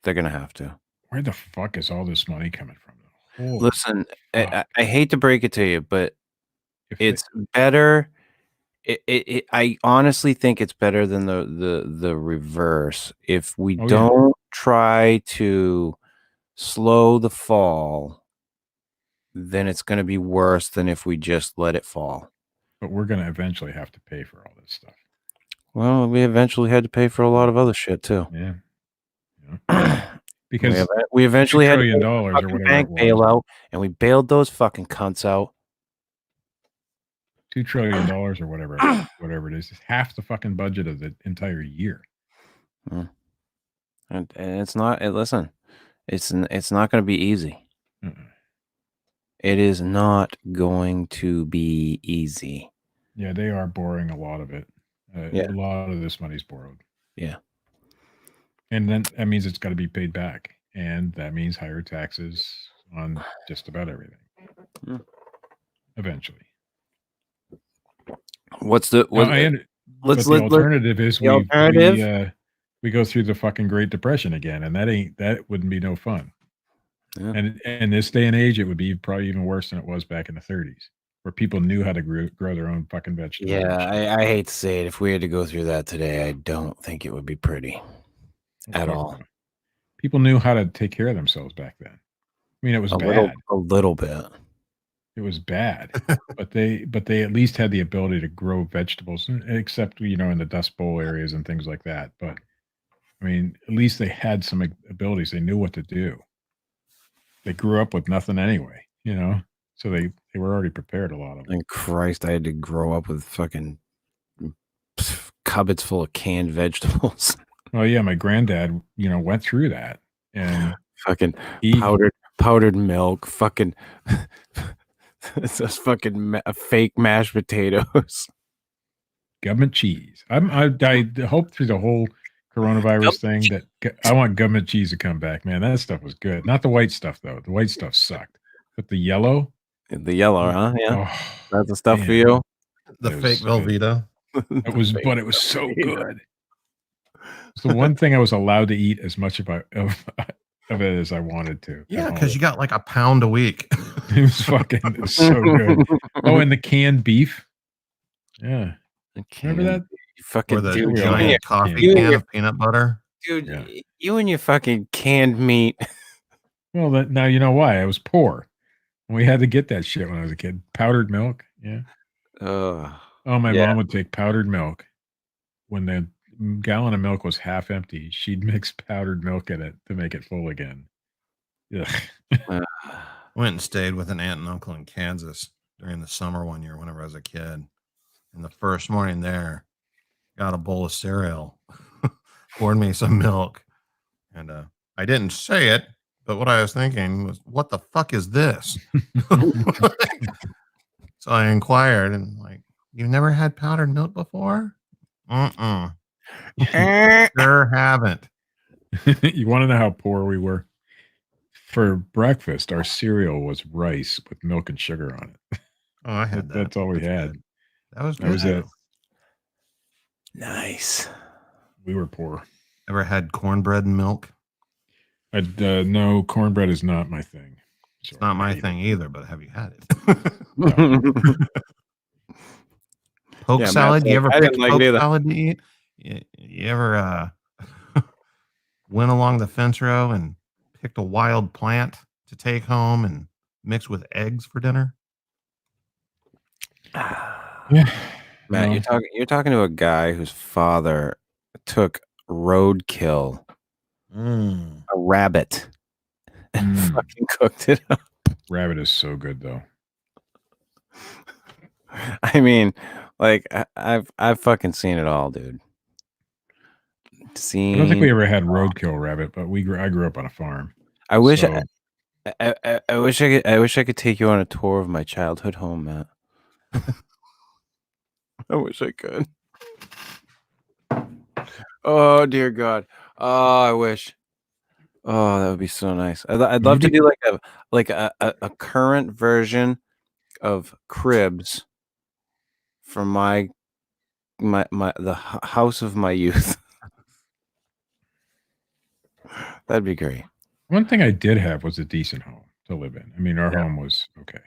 They're going to have to. Where the fuck is all this money coming from? Holy Listen, fuck. I hate to break it to you, but If they- it's better. I honestly think it's better than the reverse. If we Oh, yeah. don't try to slow the fall, then it's going to be worse than if we just let it fall. but we're going to eventually have to pay for all this stuff. Well, we eventually had to pay for a lot of other shit too. Yeah. Because we eventually $2 had to trillion pay or fucking whatever bank it was. bailout, and we bailed those fucking cunts out. $2 trillion or whatever it is half the fucking budget of the entire year. And it's not. Listen, it's not going to be easy. It is not going to be easy. Yeah, they are borrowing a lot of it. Yeah. A lot of this money's borrowed. Yeah. And then that means it's got to be paid back. And that means higher taxes on just about everything. Eventually. What's the alternative is the alternative? we go through the fucking Great Depression again, and that wouldn't be no fun. Yeah. And in this day and age, it would be probably even worse than it was back in the 30s, where people knew how to grow their own fucking vegetables. Yeah, I hate to say it. If we had to go through that today, I don't think it would be pretty at all. People knew how to take care of themselves back then. I mean, it was bad. A little bit. It was bad, but they at least had the ability to grow vegetables, except in the Dust Bowl areas and things like that. But I mean, at least they had some abilities. They knew what to do. They grew up with nothing anyway, so they were already prepared, a lot of them. Thank Christ, I had to grow up with fucking cupboards full of canned vegetables. Well, yeah, my granddad, went through that, and fucking powdered milk, fucking it's just fucking fake mashed potatoes, government cheese. I hope through the whole coronavirus thing that I want government cheese to come back, man. That stuff was good. Not the white stuff though. The white stuff sucked, but the yellow, huh? Yeah, that's the stuff man. for you. The fake Velveeta. But it was so good. It's the one thing I was allowed to eat as much of it as I wanted to. Yeah, because you got like a pound a week. It was so good. Oh, and the canned beef. Yeah. Remember that? You fucking Or the dude, giant coffee you and can your- of peanut butter. dude, Yeah. you and your fucking canned meat. Well, now you know why. I was poor. We had to get that shit when I was a kid. Powdered milk. Yeah. Oh, Oh, my Yeah. mom would take powdered milk. When the gallon of milk was half empty, she'd mix powdered milk in it to make it full again. Ugh. Went and stayed with an aunt and uncle in Kansas during the summer one year whenever I was a kid. And the first morning there, got a bowl of cereal, poured me some milk. And I didn't say it, but what I was thinking was, what the fuck is this? So I inquired and like, you've never had powdered milk before? Sure haven't. You want to know how poor we were? For breakfast, our cereal was rice with milk and sugar on it. Oh, I had that. That's all we had. good. That was That was good. it. nice. We were poor. Ever had cornbread and milk? No, cornbread is not my thing. It's not my thing either, but have you had it? Poke Yeah, salad? Matt's You like, ever I pick didn't like poke it either. salad to eat? You ever went along the fence row and picked a wild plant to take home and mix with eggs for dinner? Yeah. Matt, No. you're talking to a guy whose father took roadkill, a rabbit, and fucking cooked it up. Rabbit is so good though. I mean, like I've fucking seen it all, dude. I don't think we Seen. ever had roadkill rabbit, but I grew up on a farm. I wish So, I wish I could take you on a tour of my childhood home, Matt. I wish I could. Oh dear God. Oh, I wish. Oh, that would be so nice. I'd love to Maybe- do like a current version of Cribs from the house of my youth. That'd be great. One thing I did have was a decent home to live in. I mean, our home was okay.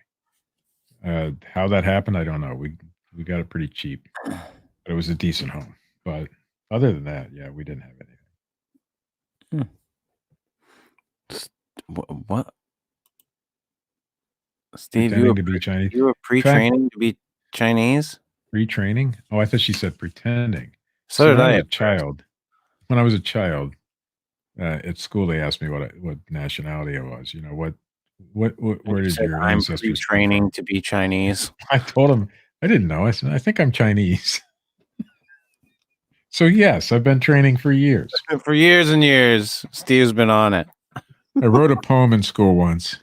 How that happened, I don't know. We got it pretty cheap, but it was a decent home. But other than that, yeah, we didn't have anything. What? Steve, Pretending to be Chinese. you were pre-training to be Chinese? Retraining? Oh, I thought she said pretending. So did when I. was a child. When I was a child, at school, they asked me what nationality I was. You know, where You did said, your I'm ancestors come pre-training from? to be Chinese. I told him I didn't know. I said I think I'm Chinese. So yes, I've been training for years. For years and years, Steve's been on it. I wrote a poem in school once,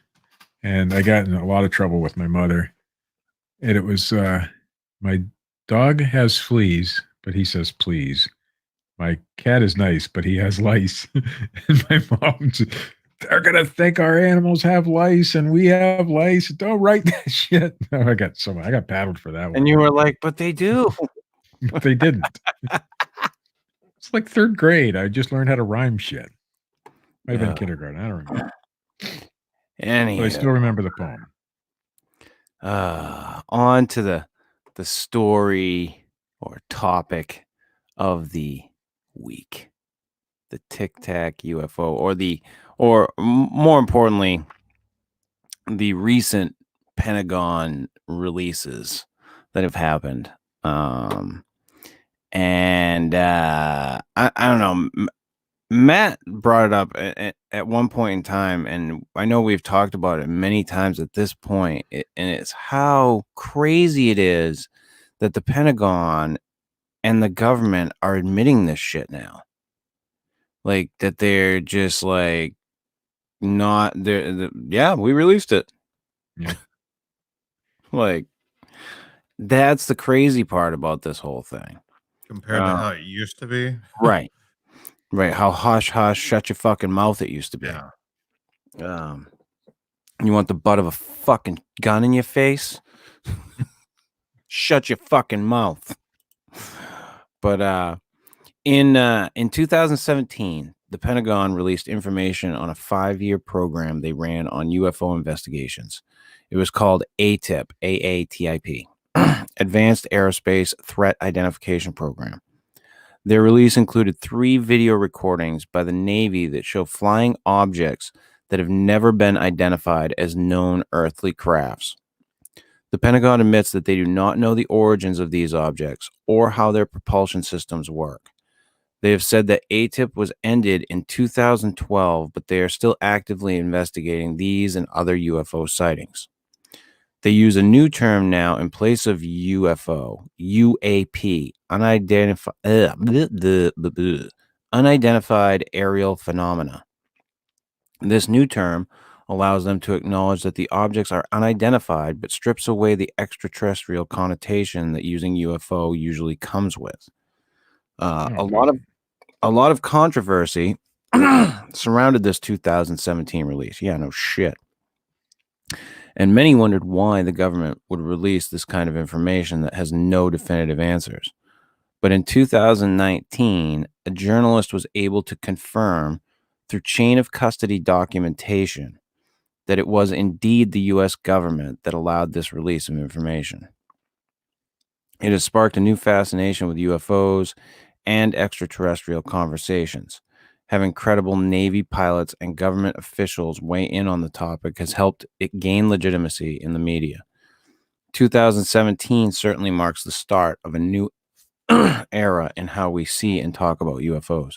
and I got in a lot of trouble with my mother. And it was my dog has fleas, but he says please. My cat is nice, but he has lice. And my mom's, they're gonna think our animals have lice and we have lice. Don't write that shit. No, I got paddled for that one. And you were like, but they do. But they didn't. It's like third grade. I just learned how to rhyme shit. Might have been Yeah. kindergarten. I don't remember. Anyhow, But I still remember the poem. on to the story or topic of the week, the Tic Tac UFO, or more importantly, the recent Pentagon releases that have happened. And I don't know. Matt brought it up at one point in time, and I know we've talked about it many times at this point, and it's how crazy it is that the Pentagon and the government are admitting this shit now. Like, that they're just like, not there. Yeah, we released it. Yeah. Like, that's the crazy part about this whole thing. Compared to how it used to be. Right. Right. How hush, hush, shut your fucking mouth it used to be. Yeah. You want the butt of a fucking gun in your face? Shut your fucking mouth. But In 2017, the Pentagon released information on a 5-year program they ran on UFO investigations. It was called AATIP, AATIP, Advanced Aerospace Threat Identification Program. Their release included 3 video recordings by the Navy that show flying objects that have never been identified as known earthly crafts. The Pentagon admits that they do not know the origins of these objects or how their propulsion systems work. They have said that ATIP was ended in 2012, but they are still actively investigating these and other UFO sightings. They use a new term now in place of UFO, UAP, unidentified aerial phenomena. This new term allows them to acknowledge that the objects are unidentified, but strips away the extraterrestrial connotation that using UFO usually comes with. A lot of controversy surrounded this 2017 release. Yeah, no shit. And many wondered why the government would release this kind of information that has no definitive answers. But in 2019, a journalist was able to confirm through chain of custody documentation that it was indeed the U.S. government that allowed this release of information. It has sparked a new fascination with UFOs and extraterrestrial conversations. Having credible Navy pilots and government officials weigh in on the topic has helped it gain legitimacy in the media. 2017 certainly marks the start of a new era in how we see and talk about UFOs.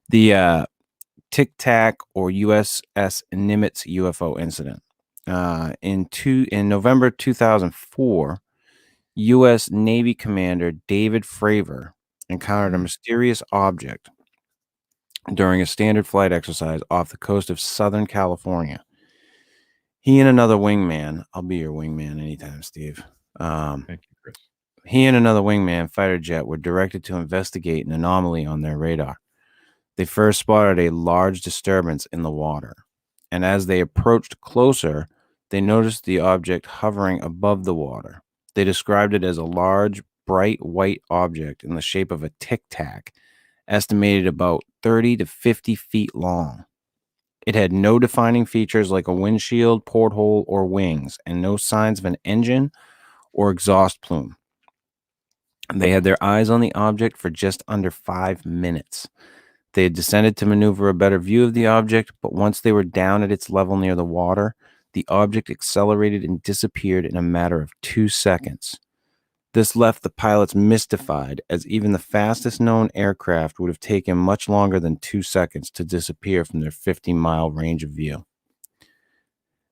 The Tic Tac or USS Nimitz UFO incident. In November 2004, U.S. Navy Commander David Fravor encountered a mysterious object during a standard flight exercise off the coast of Southern California. He and another wingman, I'll be your wingman anytime, Steve. Thank you, Chris. He and another wingman fighter jet were directed to investigate an anomaly on their radar. They first spotted a large disturbance in the water, and as they approached closer, they noticed the object hovering above the water. They described it as a large, bright white object in the shape of a tic tac, estimated about 30 to 50 feet long. It had no defining features like a windshield, porthole, or wings, and no signs of an engine or exhaust plume. They had their eyes on the object for just under 5 minutes. They had descended to maneuver a better view of the object, but once they were down at its level near the water, the object accelerated and disappeared in a matter of 2 seconds. This left the pilots mystified, as even the fastest known aircraft would have taken much longer than 2 seconds to disappear from their 50-mile range of view.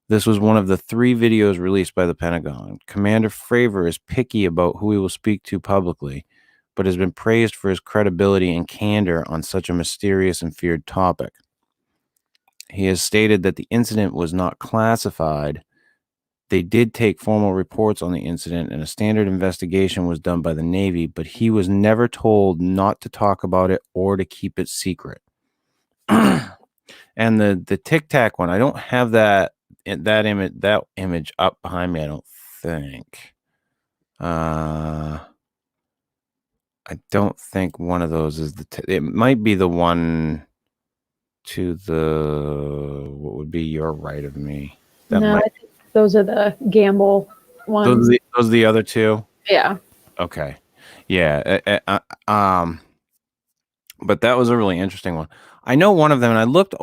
This was one of the 3 videos released by the Pentagon. Commander Fravor is picky about who he will speak to publicly, but has been praised for his credibility and candor on such a mysterious and feared topic. He has stated that the incident was not classified. They did take formal reports on the incident, and a standard investigation was done by the Navy, but he was never told not to talk about it or to keep it secret. And the Tic Tac one, I don't have that image up behind me, I don't think. I don't think one of those is it might be the one to the what would be your right of me. I think those are the Gamble ones. Those are the other 2? Yeah. Okay. Yeah. But that was a really interesting one. I know one of them, and I looked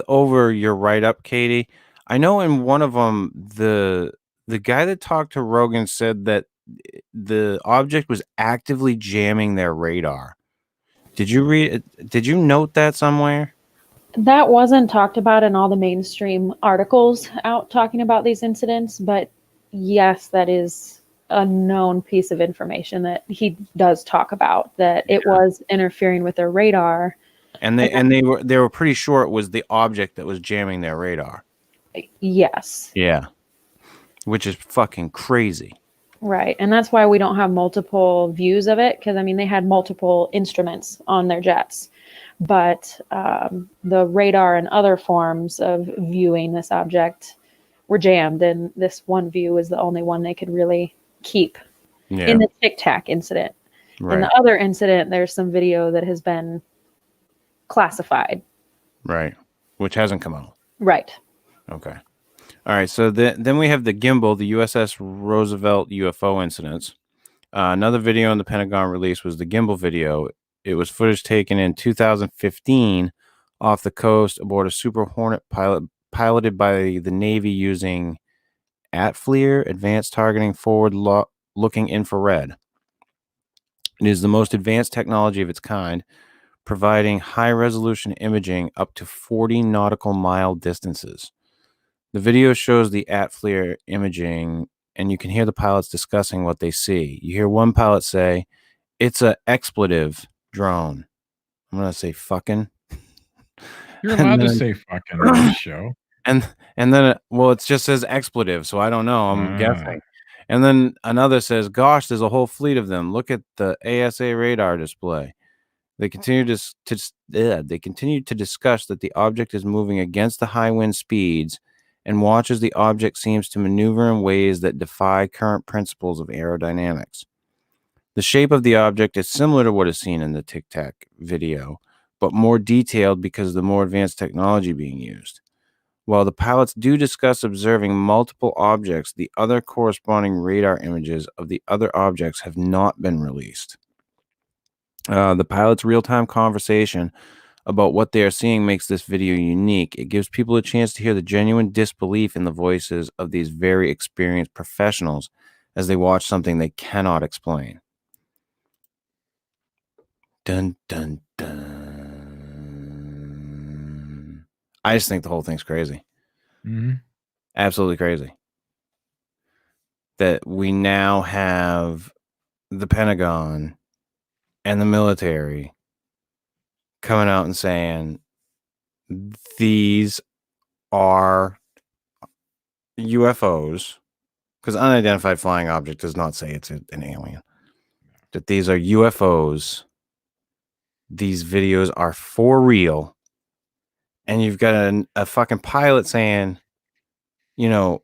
over your write-up, Katie. I know in one of them, the guy that talked to Rogan said that the object was actively jamming their radar. Did you note that somewhere? That wasn't talked about in all the mainstream articles out talking about these incidents, but yes, that is a known piece of information that he does talk about, that it was interfering with their radar. And they were pretty sure it was the object that was jamming their radar. Yes. Yeah. Which is fucking crazy. Right. And that's why we don't have multiple views of it, because I mean they had multiple instruments on their jets. But the radar and other forms of viewing this object were jammed, and this one view was the only one they could really keep in the Tic Tac incident. And Right. the other incident, there's some video that has been classified. Right. Which hasn't come out. Right. Okay. All right. So then we have the gimbal, the USS Roosevelt UFO incidents. Another video in the Pentagon release was the gimbal video. It was footage taken in 2015 off the coast aboard a Super Hornet piloted by the Navy using ATFLIR, Advanced Targeting Forward Looking Infrared. It is the most advanced technology of its kind, providing high-resolution imaging up to 40 nautical mile distances. The video shows the ATFLIR imaging, and you can hear the pilots discussing what they see. You hear one pilot say, "It's a expletive drone." I'm going to say fucking. You're allowed to say fucking on this show. And then, well, it just says expletive, so I don't know. I'm guessing. And then another says, "Gosh, there's a whole fleet of them. Look at the ASA radar display." They continue to discuss that the object is moving against the high wind speeds, and watch as the object seems to maneuver in ways that defy current principles of aerodynamics. The shape of the object is similar to what is seen in the Tic Tac video, but more detailed because of the more advanced technology being used. While the pilots do discuss observing multiple objects, the other corresponding radar images of the other objects have not been released. The pilots' real-time conversation about what they are seeing makes this video unique. It gives people a chance to hear the genuine disbelief in the voices of these very experienced professionals as they watch something they cannot explain. Dun, dun, dun. I just think the whole thing's crazy. Mm-hmm. Absolutely crazy. That we now have the Pentagon and the military coming out and saying these are UFOs, because unidentified flying object does not say it's an alien. That these are UFOs. These videos are for real. And you've got a fucking pilot saying, you know,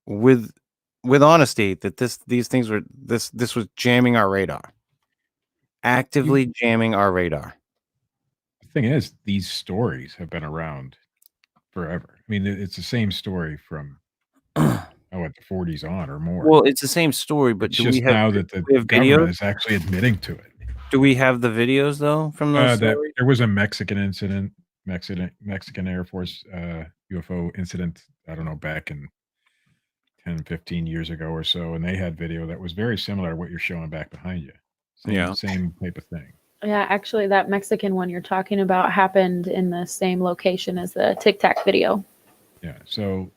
with honesty, that these things were this was jamming our radar. Actively jamming our radar. The thing is, these stories have been around forever. I mean, it's the same story from the 40s on or more. Well, it's the same story, but it's do just we have now that the videos? government is actually admitting to it. Do we have the videos though from those stories? There was a Mexican incident, Mexican Air Force UFO incident, I don't know, back in 10, 15 years ago or so, and they had video that was very similar to what you're showing back behind you. Same type of thing. Yeah, actually, that Mexican one you're talking about happened in the same location as the Tic Tac video. Yeah, so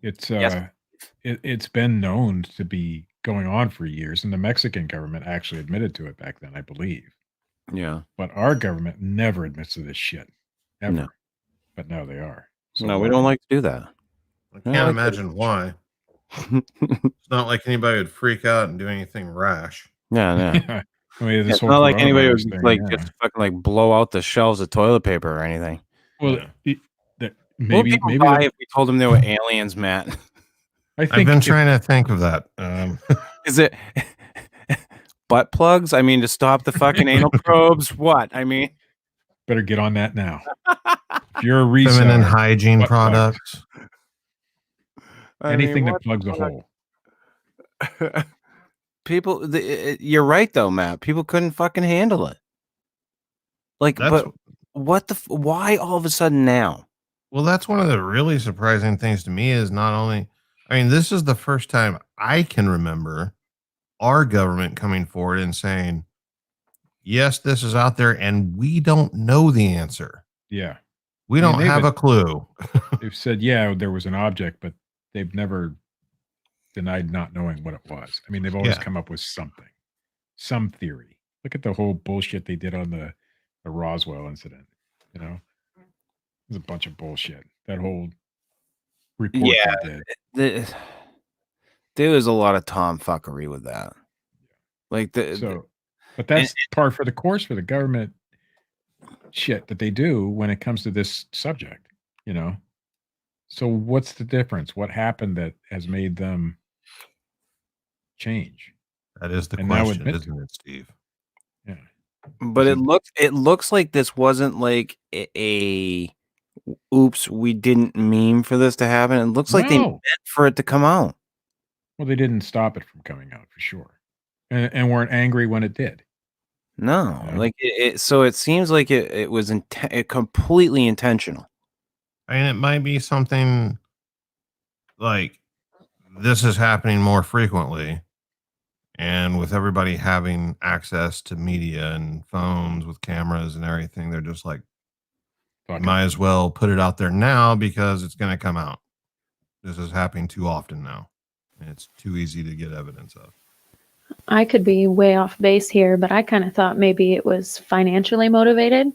it's Yes. it's been known to be going on for years, and the Mexican government actually admitted to it back then, I believe. Yeah. But our government never admits to this shit, ever. No. But now they are. So No, we don't like to do that. I can't imagine why. It's not like anybody would freak out and do anything rash. Yeah. I mean, this It's whole not like anybody would coronavirus thing, like yeah. just fucking like blow out the shelves of toilet paper or anything. Well, Maybe if we told them they were aliens, Matt. I think I've been trying to think of that. Is it butt plugs? I mean, to stop the fucking anal probes? What? I mean, better get on that now. If you're a reseller, feminine hygiene butt plugs. products. Anything that plugs a hole. People, you're right though, Matt. People couldn't fucking handle it. Like, but what the? Why all of a sudden now? Well, that's one of the really surprising things to me is not only, I mean, this is the first time I can remember our government coming forward and saying, yes, this is out there and we don't know the answer. Yeah. We don't have a clue. They've said, yeah, there was an object, but they've never denied not knowing what it was. I mean, they've always come up with something, some theory. Look at the whole bullshit they did on the Roswell incident. You know, it was a bunch of bullshit. That whole report they did. There was a lot of tomfuckery with that. Like but that's par for the course for the government shit that they do when it comes to this subject, you know. So what's the difference? What happened that has made them change? That is the And now question, admit isn't it, Steve? Yeah. But Is it looks like this wasn't like a oops, we didn't mean for this to happen. It looks like they No. meant for it to come out. Well, they didn't stop it from coming out for sure, and weren't angry when it did. No, Yeah. like so it seems like it was completely intentional. I mean, it might be something like this is happening more frequently. And with everybody having access to media and phones with cameras and everything, they're just like, Fuck might it. as well put it out there now because it's going to come out. This is happening too often now. And it's too easy to get evidence of. I could be way off base here, but I kind of thought maybe it was financially motivated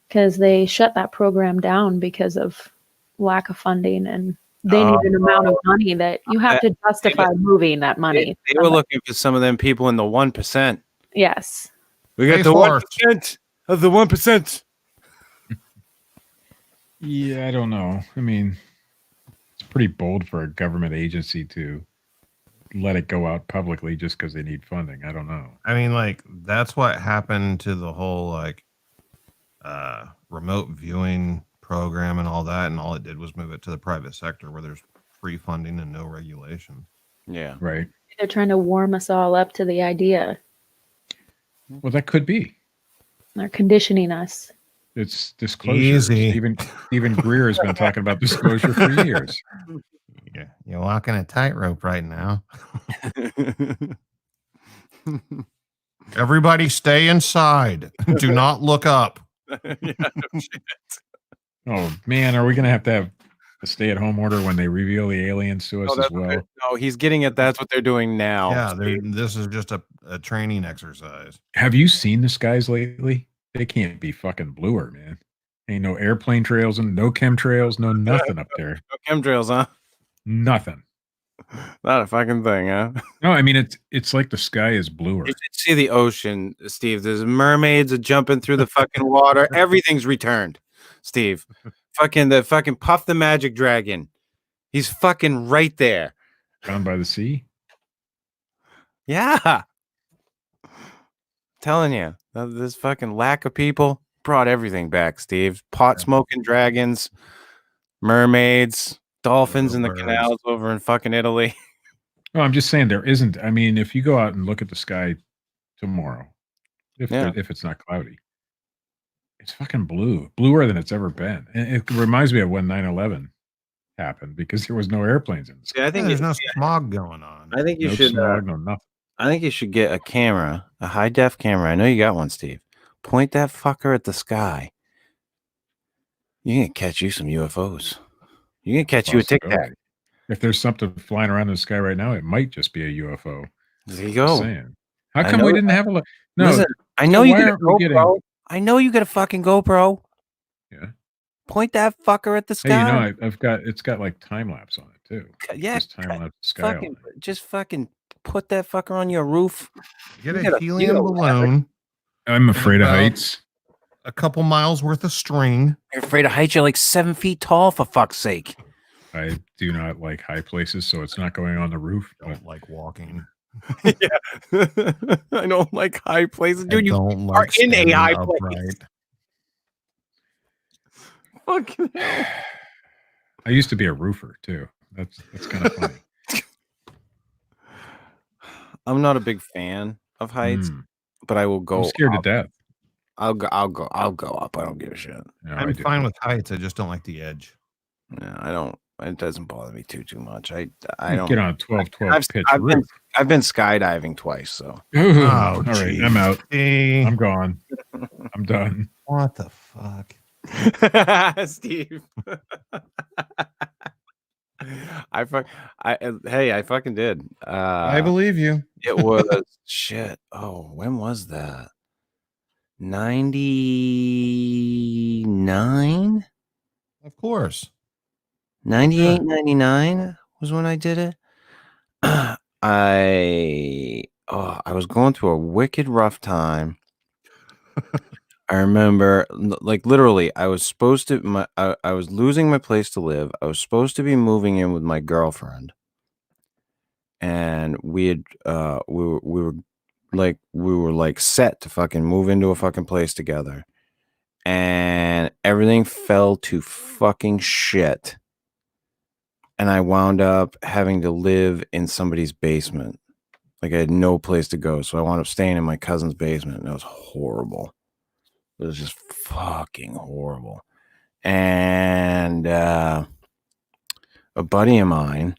because they shut that program down because of lack of funding, and they need an amount of money that you have to justify moving that money. They were looking for some of them people in the 1%. Yes. We got Pay the for it. 1% of the 1%. Yeah, I don't know. I mean, it's pretty bold for a government agency to let it go out publicly just because they need funding. I don't know. I mean, like, that's what happened to the whole, like, remote viewing program and all that. And all it did was move it to the private sector where there's free funding and no regulation. Yeah. Right. They're trying to warm us all up to the idea. Well, that could be. They're conditioning us. It's disclosure. Easy. Stephen Greer has been talking about disclosure for years. Yeah, you're walking a tightrope right now. Everybody stay inside. Do not look up. Yeah, no shit. Oh man, are we gonna have to have a stay-at-home order when they reveal the aliens to us as well? No, he's getting at that's what they're doing now. Yeah, Steve. this is just a training exercise. Have you seen the skies lately? They can't be fucking bluer, man. Ain't no airplane trails and no chemtrails, no nothing up there. No chemtrails, huh? Nothing. Not a fucking thing, huh? No, I mean it's like the sky is bluer. You should see the ocean, Steve. There's mermaids jumping through the fucking water. Everything's returned, Steve. Fucking Puff the Magic Dragon. He's fucking right there. Down by the sea. Yeah. Telling you, this fucking lack of people brought everything back, Steve. Pot smoking dragons, mermaids, dolphins in the Birds. canals over in fucking Italy. No, I'm just saying there isn't. I mean, if you go out and look at the sky tomorrow, if it's not cloudy, it's fucking blue, bluer than it's ever been. And it reminds me of when 9/11 happened because there was no airplanes in the sky. I think There's no smog going on. I think you No should. smog, no nothing. I think you should get a camera, a high def camera. I know you got one, Steve. Point that fucker at the sky. You can catch you some UFOs. You can catch you a Tic Tac. Possibility. If there's something flying around in the sky right now, it might just be a UFO. There you Just go. saying. How I come know we didn't have a look? No, Listen, I know so you why get a aren't we GoPro. getting- I know you get a fucking GoPro. Yeah. Point that fucker at the sky. Hey, you know, it's got like time lapse on it too. Yeah, Just time lapse the sky. all fucking, night. just fucking put that fucker on your roof. Get You a gotta- helium you gotta balloon, I'm afraid of about- heights. a couple miles worth of string. You're afraid of heights. You're like 7 feet tall, for fuck's sake. I do not like high places, so it's not going on the roof. But Don't like walking. Yeah. I don't like high places. I Dude, you don't are like in a standing high place. upright. fucking hell. I used to be a roofer too. That's kind of funny. I'm not a big fan of heights, Mm, but I will go. I'm scared to up. death. I'll go up. I don't give a shit. No, I I'm do. fine with heights. I just don't like the edge. No, I don't. It doesn't bother me too much. I You don't get on a 12 pitch I've been, roof. I've been skydiving twice, so Ooh, Oh, all right, geez. I'm out. Hey, I'm gone. I'm done. what the fuck? Steve. I fucking did. I believe you. It was shit. Oh, when was that? 99? Of course. 98, 99 was when I did it. I was going through a wicked rough time. I remember, like, literally, I was supposed to. I was losing my place to live. I was supposed to be moving in with my girlfriend, and we were like set to fucking move into a fucking place together, and everything fell to fucking shit, and I wound up having to live in somebody's basement. Like I had no place to go, so I wound up staying in my cousin's basement, and it was horrible. It was just fucking horrible. And a buddy of mine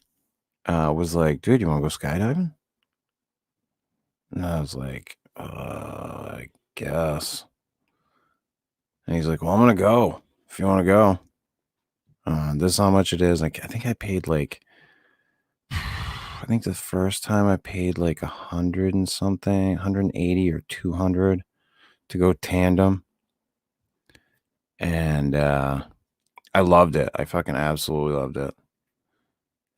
was like, dude, you want to go skydiving? And I was like, I guess. And he's like, well, I'm going to go if you want to go. This is how much it is. Like, I think I paid like, I think the first time I paid like 100 and something, 180 or 200 to go tandem. And I loved it. I fucking absolutely loved it.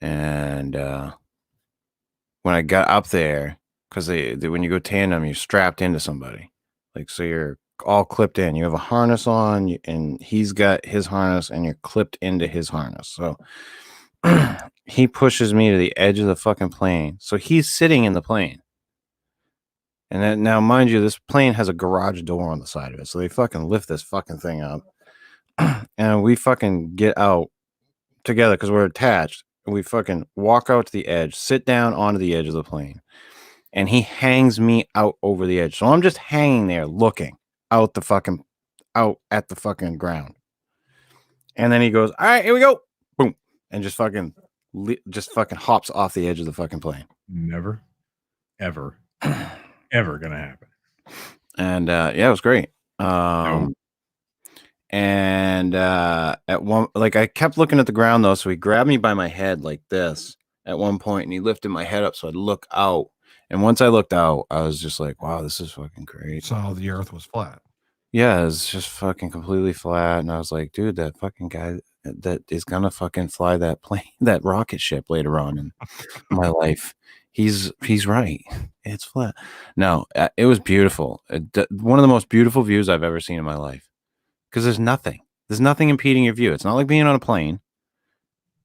And when I got up there, because when you go tandem, you're strapped into somebody. Like, so you're all clipped in. You have a harness on, and he's got his harness, and you're clipped into his harness. So he pushes me to the edge of the fucking plane. So he's sitting in the plane. And then, now, mind you, this plane has a garage door on the side of it. So they fucking lift this fucking thing up. And we fucking get out together because we're attached. And we fucking walk out to the edge, sit down onto the edge of the plane. And he hangs me out over the edge. So I'm just hanging there looking out at the fucking ground. And then he goes, all right, here we go. Boom. And just fucking hops off the edge of the fucking plane. Never, ever, ever gonna happen. And yeah, it was great. No. And at one, like, I kept looking at the ground though, so he grabbed me by my head like this at one point, and he lifted my head up so I'd look out. And once I looked out, I was just like, wow, this is fucking great. So the earth was flat. Yeah, it's just fucking completely flat. And I was like, dude, that fucking guy that is gonna fucking fly that plane, that rocket ship later on in my life, he's right. It's flat. No, it was beautiful. One of the most beautiful views I've ever seen in my life. Because there's nothing impeding your view. It's not like being on a plane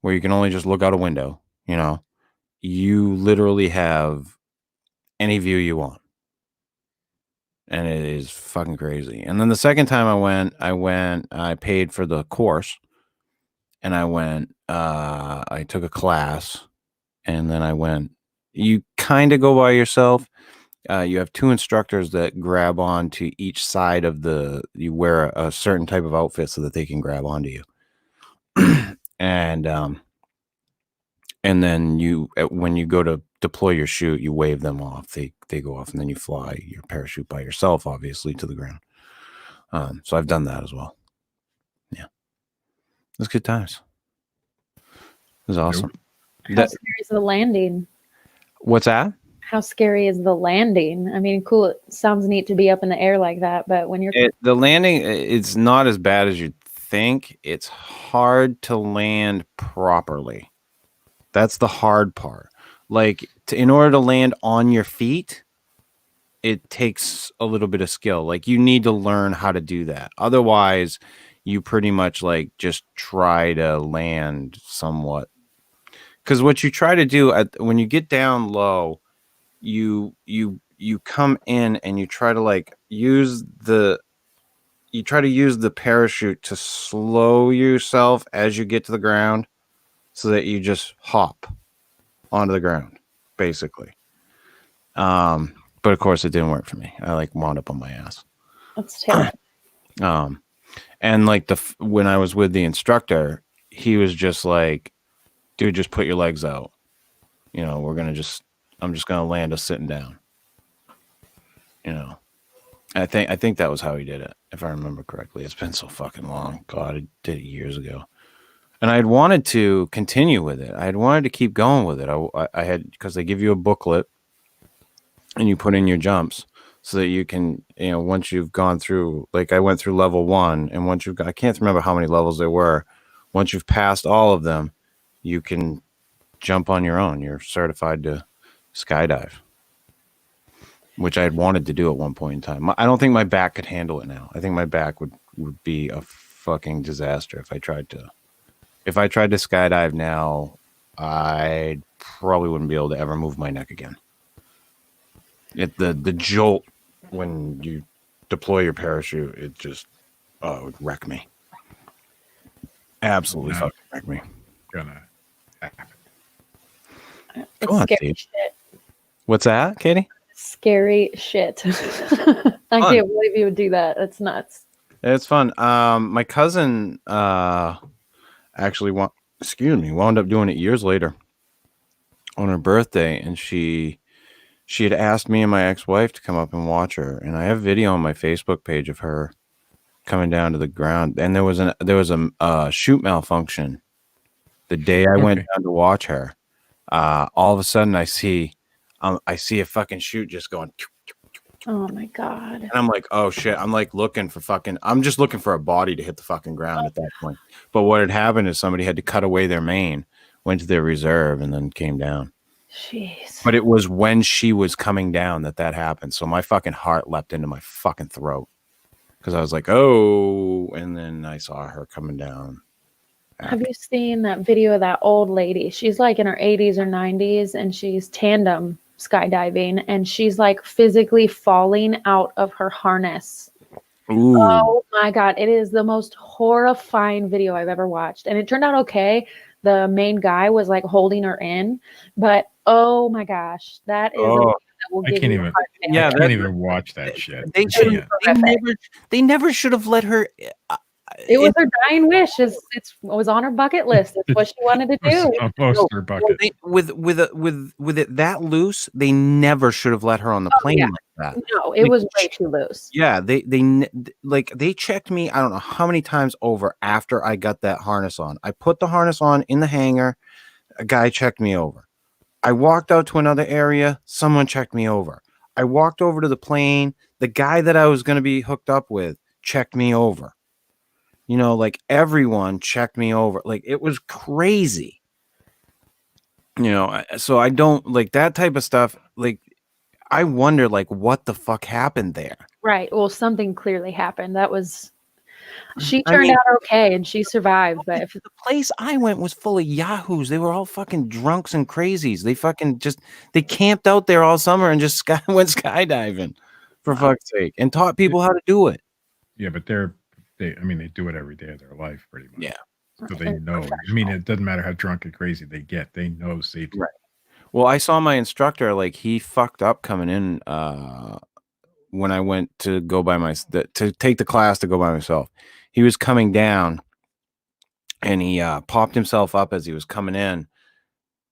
where you can only just look out a window. You know, you literally have any view you want. And it is fucking crazy. And then the second time I paid for the course, and I took a class, and then I went. You kind of go by yourself. You have two instructors that grab on to each side of you wear a certain type of outfit so that they can grab onto you. And then when you go to deploy your chute, you wave them off. They go off, and then you fly your parachute by yourself, obviously, to the ground. So I've done that as well. Yeah. It was good times. It was awesome. How scary is the landing? What's that? How scary is the landing? I mean, cool. It sounds neat to be up in the air like that, but when you're the landing, it's not as bad as you'd think. It's hard to land properly. That's the hard part. Like, in order to land on your feet, it takes a little bit of skill. Like, you need to learn how to do that. Otherwise, you pretty much like just try to land somewhat. Because what you try to do when you get down low, you come in and you try to like use the parachute to slow yourself as you get to the ground, so that you just hop onto the ground, basically. But of course it didn't work for me. I like wound up on my ass. That's terrible. And like when I was with the instructor, he was just like, dude, just put your legs out. You know, I'm just gonna land us sitting down. You know, I think that was how he did it, if I remember correctly. It's been so fucking long. God, I did it years ago, and I had wanted to continue with it. I had wanted to keep going with it. I had, because they give you a booklet, and you put in your jumps so that you can, you know, once you've gone through, like I went through level 1, and once I can't remember how many levels there were. Once you've passed all of them, you can jump on your own. You're certified to skydive, which I had wanted to do at one point in time. I don't think my back could handle it now. I think my back would be a fucking disaster if I tried to skydive now. I'd probably wouldn't be able to ever move my neck again. The jolt when you deploy your parachute, it just it would wreck me. Absolutely No. fucking wreck me. Gonna happen. It's Go on, scary Steve. shit. What's that, Katie? Scary shit. I can't believe you would do that. That's nuts. It's fun. My cousin actually wound up doing it years later on her birthday, and she had asked me and my ex-wife to come up and watch her, and I have video on my Facebook page of her coming down to the ground. And there was a chute malfunction the day I went down to watch her. All of a sudden, I see a fucking chute just going. Oh my god. And I'm like, oh shit. I'm like I'm just looking for a body to hit the fucking ground at that point. But what had happened is somebody had to cut away their main, went to their reserve, and then came down. Jeez. But it was when she was coming down that happened. So my fucking heart leapt into my fucking throat. Because I was like, oh, and then I saw her coming down. Have you seen that video of that old lady? She's like in her 80s or 90s, and she's tandem skydiving, and she's like physically falling out of her harness. Ooh. Oh my god, it is the most horrifying video I've ever watched, and it turned out okay. The main guy was like holding her in, but oh my gosh, that is a video that will I give can't you a even. heart I attack. can't even watch that shit. They never should have let her. It was her dying wish. It was on her bucket list. It's what she wanted to do. Almost her bucket. With it that loose, they never should have let her on the plane like that. No, it was way too loose. Yeah, they checked me. I don't know how many times over after I got that harness on. I put the harness on in the hangar. A guy checked me over. I walked out to another area. Someone checked me over. I walked over to the plane. The guy that I was going to be hooked up with checked me over. You know, like everyone checked me over. Like it was crazy. You know, so I don't like that type of stuff. Like I wonder like what the fuck happened there. Right. Well, something clearly happened. She turned out okay and she survived. But if the place I went was full of yahoos, they were all fucking drunks and crazies. They fucking they camped out there all summer and just went skydiving for fuck's sake and taught people how to do it. Yeah, but they do it every day of their life pretty much. Yeah. So they know. I mean, it doesn't matter how drunk and crazy they get. They know safety. Right. Well, I saw my instructor, like he fucked up coming in when I went to go by to take the class to go by myself. He was coming down and he popped himself up as he was coming in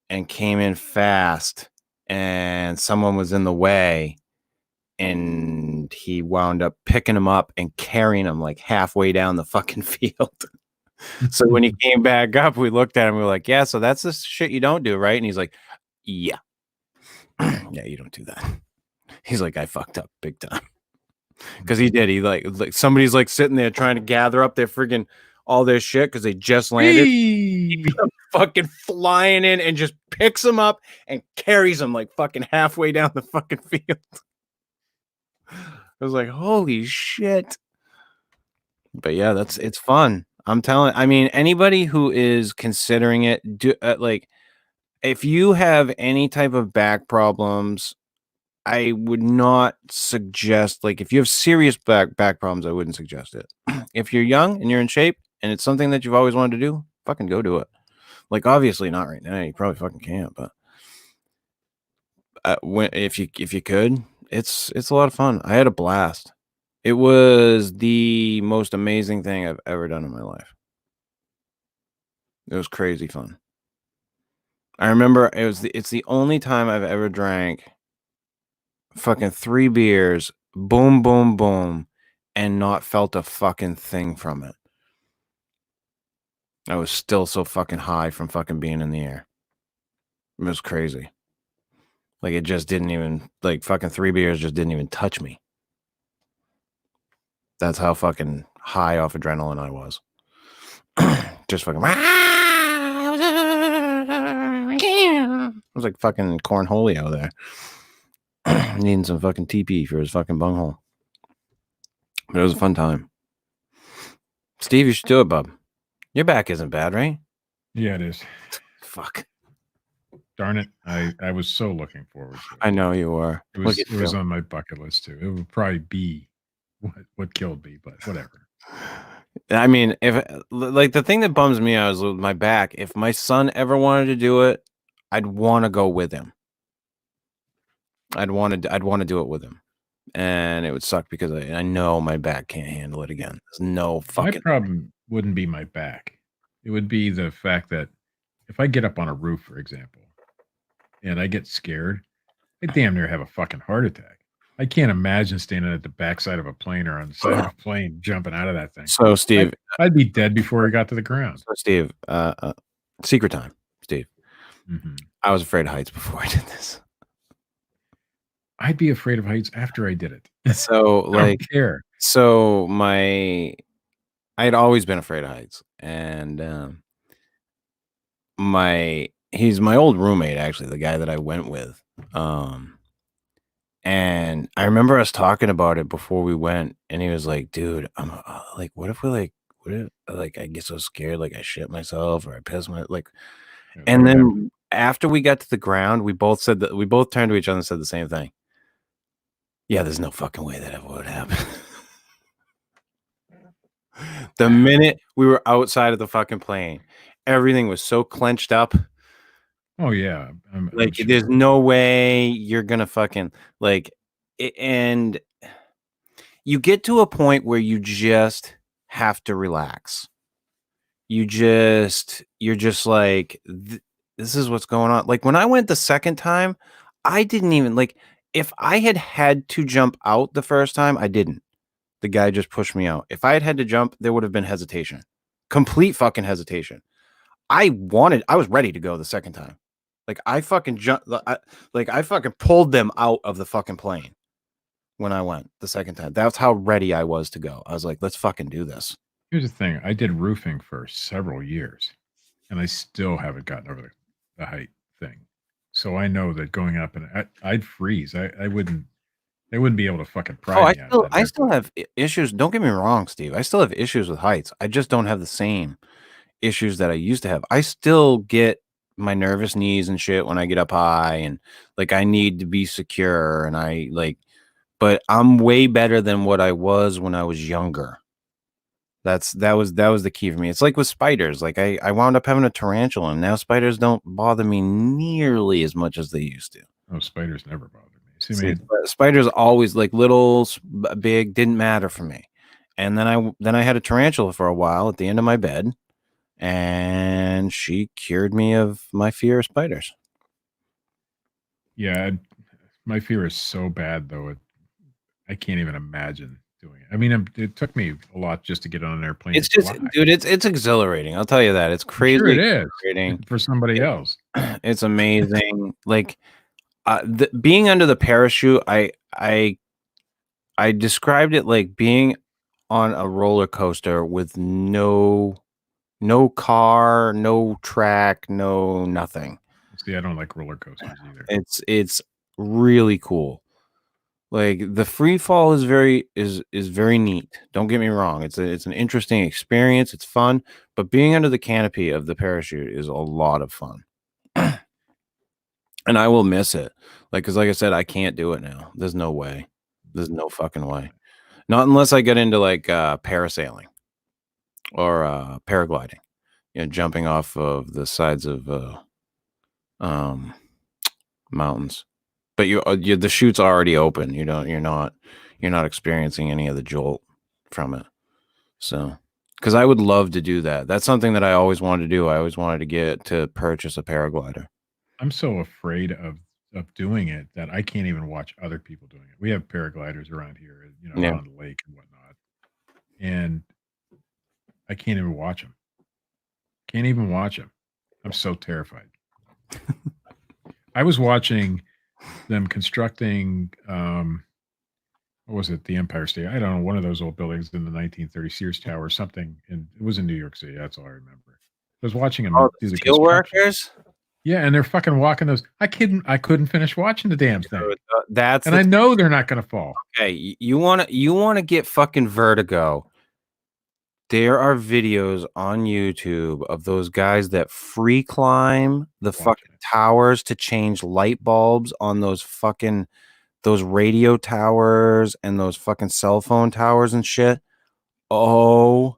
and came in fast, and someone was in the way, and he wound up picking him up and carrying him like halfway down the fucking field. So when he came back up, we looked at him, we were like, yeah, so that's the shit you don't do, right? And he's like, yeah. Yeah, you don't do that. He's like, I fucked up big time. Because he did. He like somebody's like sitting there trying to gather up their friggin' all their shit because they just landed. He comes fucking flying in and just picks them up and carries them like fucking halfway down the fucking field. I was like, holy shit. But yeah, it's fun. I'm telling. I mean, anybody who is considering it, like, if you have any type of back problems, I would not suggest, like, if you have serious back problems, I wouldn't suggest it. If you're young and you're in shape and it's something that you've always wanted to do, fucking go do it. Like, obviously not right now. You probably fucking can't, but if you could, it's a lot of fun. I had a blast. It was the most amazing thing I've ever done in my life. It was crazy fun. I remember it's the only time I've ever drank fucking 3 beers, boom, boom, boom, and not felt a fucking thing from it. I was still so fucking high from fucking being in the air. It was crazy. Like, it just didn't even, like, fucking 3 beers just didn't even touch me. That's how fucking high off adrenaline I was. Just fucking. It was like fucking Cornholio there. Needing some fucking TP for his fucking bunghole. But it was a fun time. Steve, you should do it, bub. Your back isn't bad, right? Yeah, it is. Fuck. Darn it. I was so looking forward to it. I know you were. It was on my bucket list too. It would probably be what killed me, but whatever. I mean, if like the thing that bums me out is with my back. If my son ever wanted to do it, I'd want to go with him. I'd want to do it with him, and it would suck because I know my back can't handle it again. There's no fucking. My problem wouldn't be my back. It would be the fact that if I get up on a roof, for example, and I get scared, I damn near have a fucking heart attack. I can't imagine standing at the backside of a plane or on the side of a plane jumping out of that thing. So, Steve, I'd be dead before I got to the ground. So, Steve, secret time, Steve. Mm-hmm. I was afraid of heights before I did this. I'd be afraid of heights after I did it. So, like, I don't care. So I'd always been afraid of heights, and he's my old roommate, actually, the guy that I went with. And I remember us talking about it before we went, and he was like, "Dude, I'm like, what if I get so scared, like I shit myself or I piss my like." Yeah, And then after we got to the ground, we both turned to each other and said the same thing. Yeah, there's no fucking way that ever would happen. The minute we were outside of the fucking plane, everything was so clenched up. Oh yeah, I'm sure. There's no way you're gonna fucking and you get to a point where you just have to relax. You're just like, this is what's going on. Like when I went the second time, I didn't even if I had to jump out the first time, I didn't. The guy just pushed me out. If I had to jump, there would have been hesitation, complete fucking hesitation. I was ready to go the second time. Like I fucking jumped, I fucking pulled them out of the fucking plane when I went the second time. That's how ready I was to go. I was like, let's fucking do this. Here's the thing. I did roofing for several years and I still haven't gotten over the height thing. So I know that going up and I'd freeze. I wouldn't be able to fucking pry me out. I still have issues. Don't get me wrong, Steve. I still have issues with heights. I just don't have the same issues that I used to have. I still get my nervous knees and shit when I get up high, and I need to be secure, and but I'm way better than what I was when I was younger. That was the key for me. It's like with spiders. Like I wound up having a tarantula, and now spiders don't bother me nearly as much as they used to. Oh, spiders never bother me. See, spiders always little, big, didn't matter for me. And then I had a tarantula for a while at the end of my bed, and she cured me of my fear of spiders. Yeah, my fear is so bad though. I can't even imagine doing it. I mean, it took me a lot just to get on an airplane. It's just, dude, it's exhilarating. I'll tell you that. It's crazy. Sure it is for somebody else. It's amazing. Being under the parachute, I described it like being on a roller coaster with no car, no track, no nothing. See, I don't like roller coasters either. It's really cool. Like the free fall is very neat. Don't get me wrong. It's an interesting experience. It's fun, but being under the canopy of the parachute is a lot of fun. And I will miss it. Because like I said, I can't do it now. There's no way. There's no fucking way. Not unless I get into parasailing or paragliding. Jumping off of the sides of mountains. But the chute's already open. You're not experiencing any of the jolt from it. So, because I would love to do that. That's something that I always wanted to do. I always wanted to purchase a paraglider. I'm so afraid of doing it that I can't even watch other people doing it. We have paragliders around here, on the lake and whatnot, and I can't even watch them. Can't even watch them. I'm so terrified. I was watching them constructing, what was it? The Empire State. I don't know, one of those old buildings in the 1930 Sears Tower or something. And it was in New York City. That's all I remember. I was watching them do the steel workers. Yeah, and they're fucking walking those. I couldn't finish watching the damn thing. And I know they're not going to fall. Okay, you want to get fucking vertigo. There are videos on YouTube of those guys that free climb the Watching fucking it. towers to change light bulbs on those radio towers and those fucking cell phone towers and shit. Oh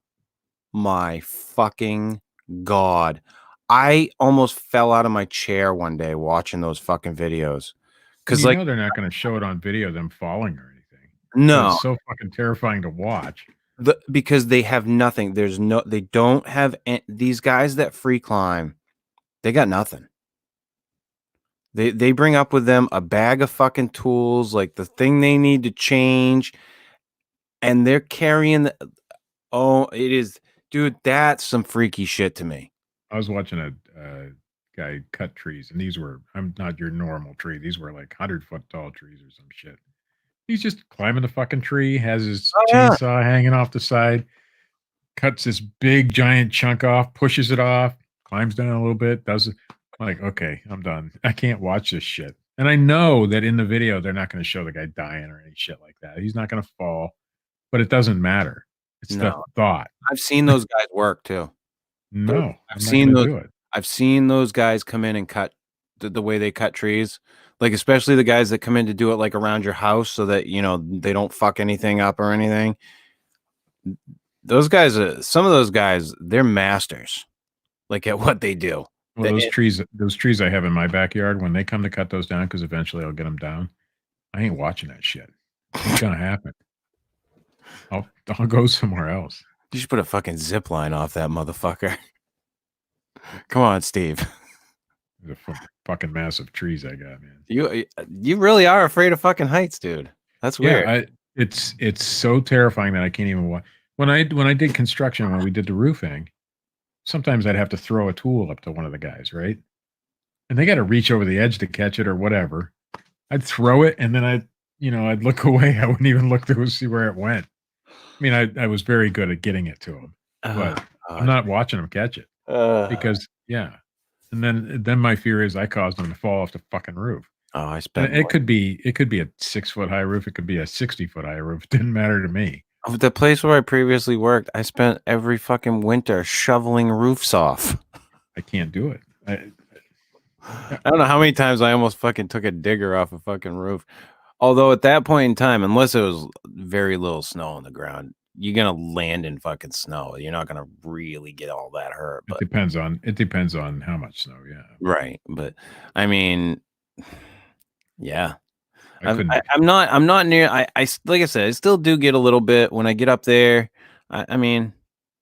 my fucking God. I almost fell out of my chair one day watching those fucking videos. Because Cause you like, know they're not going to show it on video, them falling or anything. But no, it's so fucking terrifying to watch. because they have nothing. They don't have these guys that free climb. They got nothing. They bring up with them a bag of fucking tools, like the thing they need to change, and they're carrying it is, dude, that's some freaky shit to me. I was watching a guy cut trees, and these were, I'm not your normal tree. These were like 100-foot tall trees or some shit. He's just climbing the fucking tree, has his chainsaw hanging off the side, cuts this big giant chunk off, pushes it off, climbs down a little bit, does it. Like, okay, I'm done. I can't watch this shit. And I know that in the video, they're not going to show the guy dying or any shit like that. He's not going to fall, but it doesn't matter. It's the thought. I've seen those guys work too. No, I've seen those. do it. I've seen those guys come in and cut the way they cut trees, like especially the guys that come in to do it like around your house so that they don't fuck anything up or anything. Those guys, some of those guys, they're masters, like at what they do. Well, those trees I have in my backyard, when they come to cut those down, because eventually I'll get them down, I ain't watching that shit. It's gonna happen. I'll go somewhere else. You should put a fucking zip line off that motherfucker. Come on, Steve. The fucking massive trees I got, man. You really are afraid of fucking heights, dude. That's weird. Yeah, it's so terrifying that I can't even watch. When I did construction, when we did the roofing, sometimes I'd have to throw a tool up to one of the guys, right? And they got to reach over the edge to catch it or whatever. I'd throw it and then I'd look away. I wouldn't even look to see where it went. I mean, I was very good at getting it to him, but I'm not watching him catch it because And then my fear is I caused them to fall off the fucking roof. Oh, I spent. It could be a 6-foot high roof. It could be a 60-foot high roof. It didn't matter to me. The place where I previously worked, I spent every fucking winter shoveling roofs off. I can't do it. I don't know how many times I almost fucking took a digger off a fucking roof. Although at that point in time, unless it was very little snow on the ground, you're gonna land in fucking snow. You're not gonna really get all that hurt. But it depends on how much snow. Yeah. Right. But I mean, yeah. I'm not near. I like I said, I still do get a little bit when I get up there. I mean,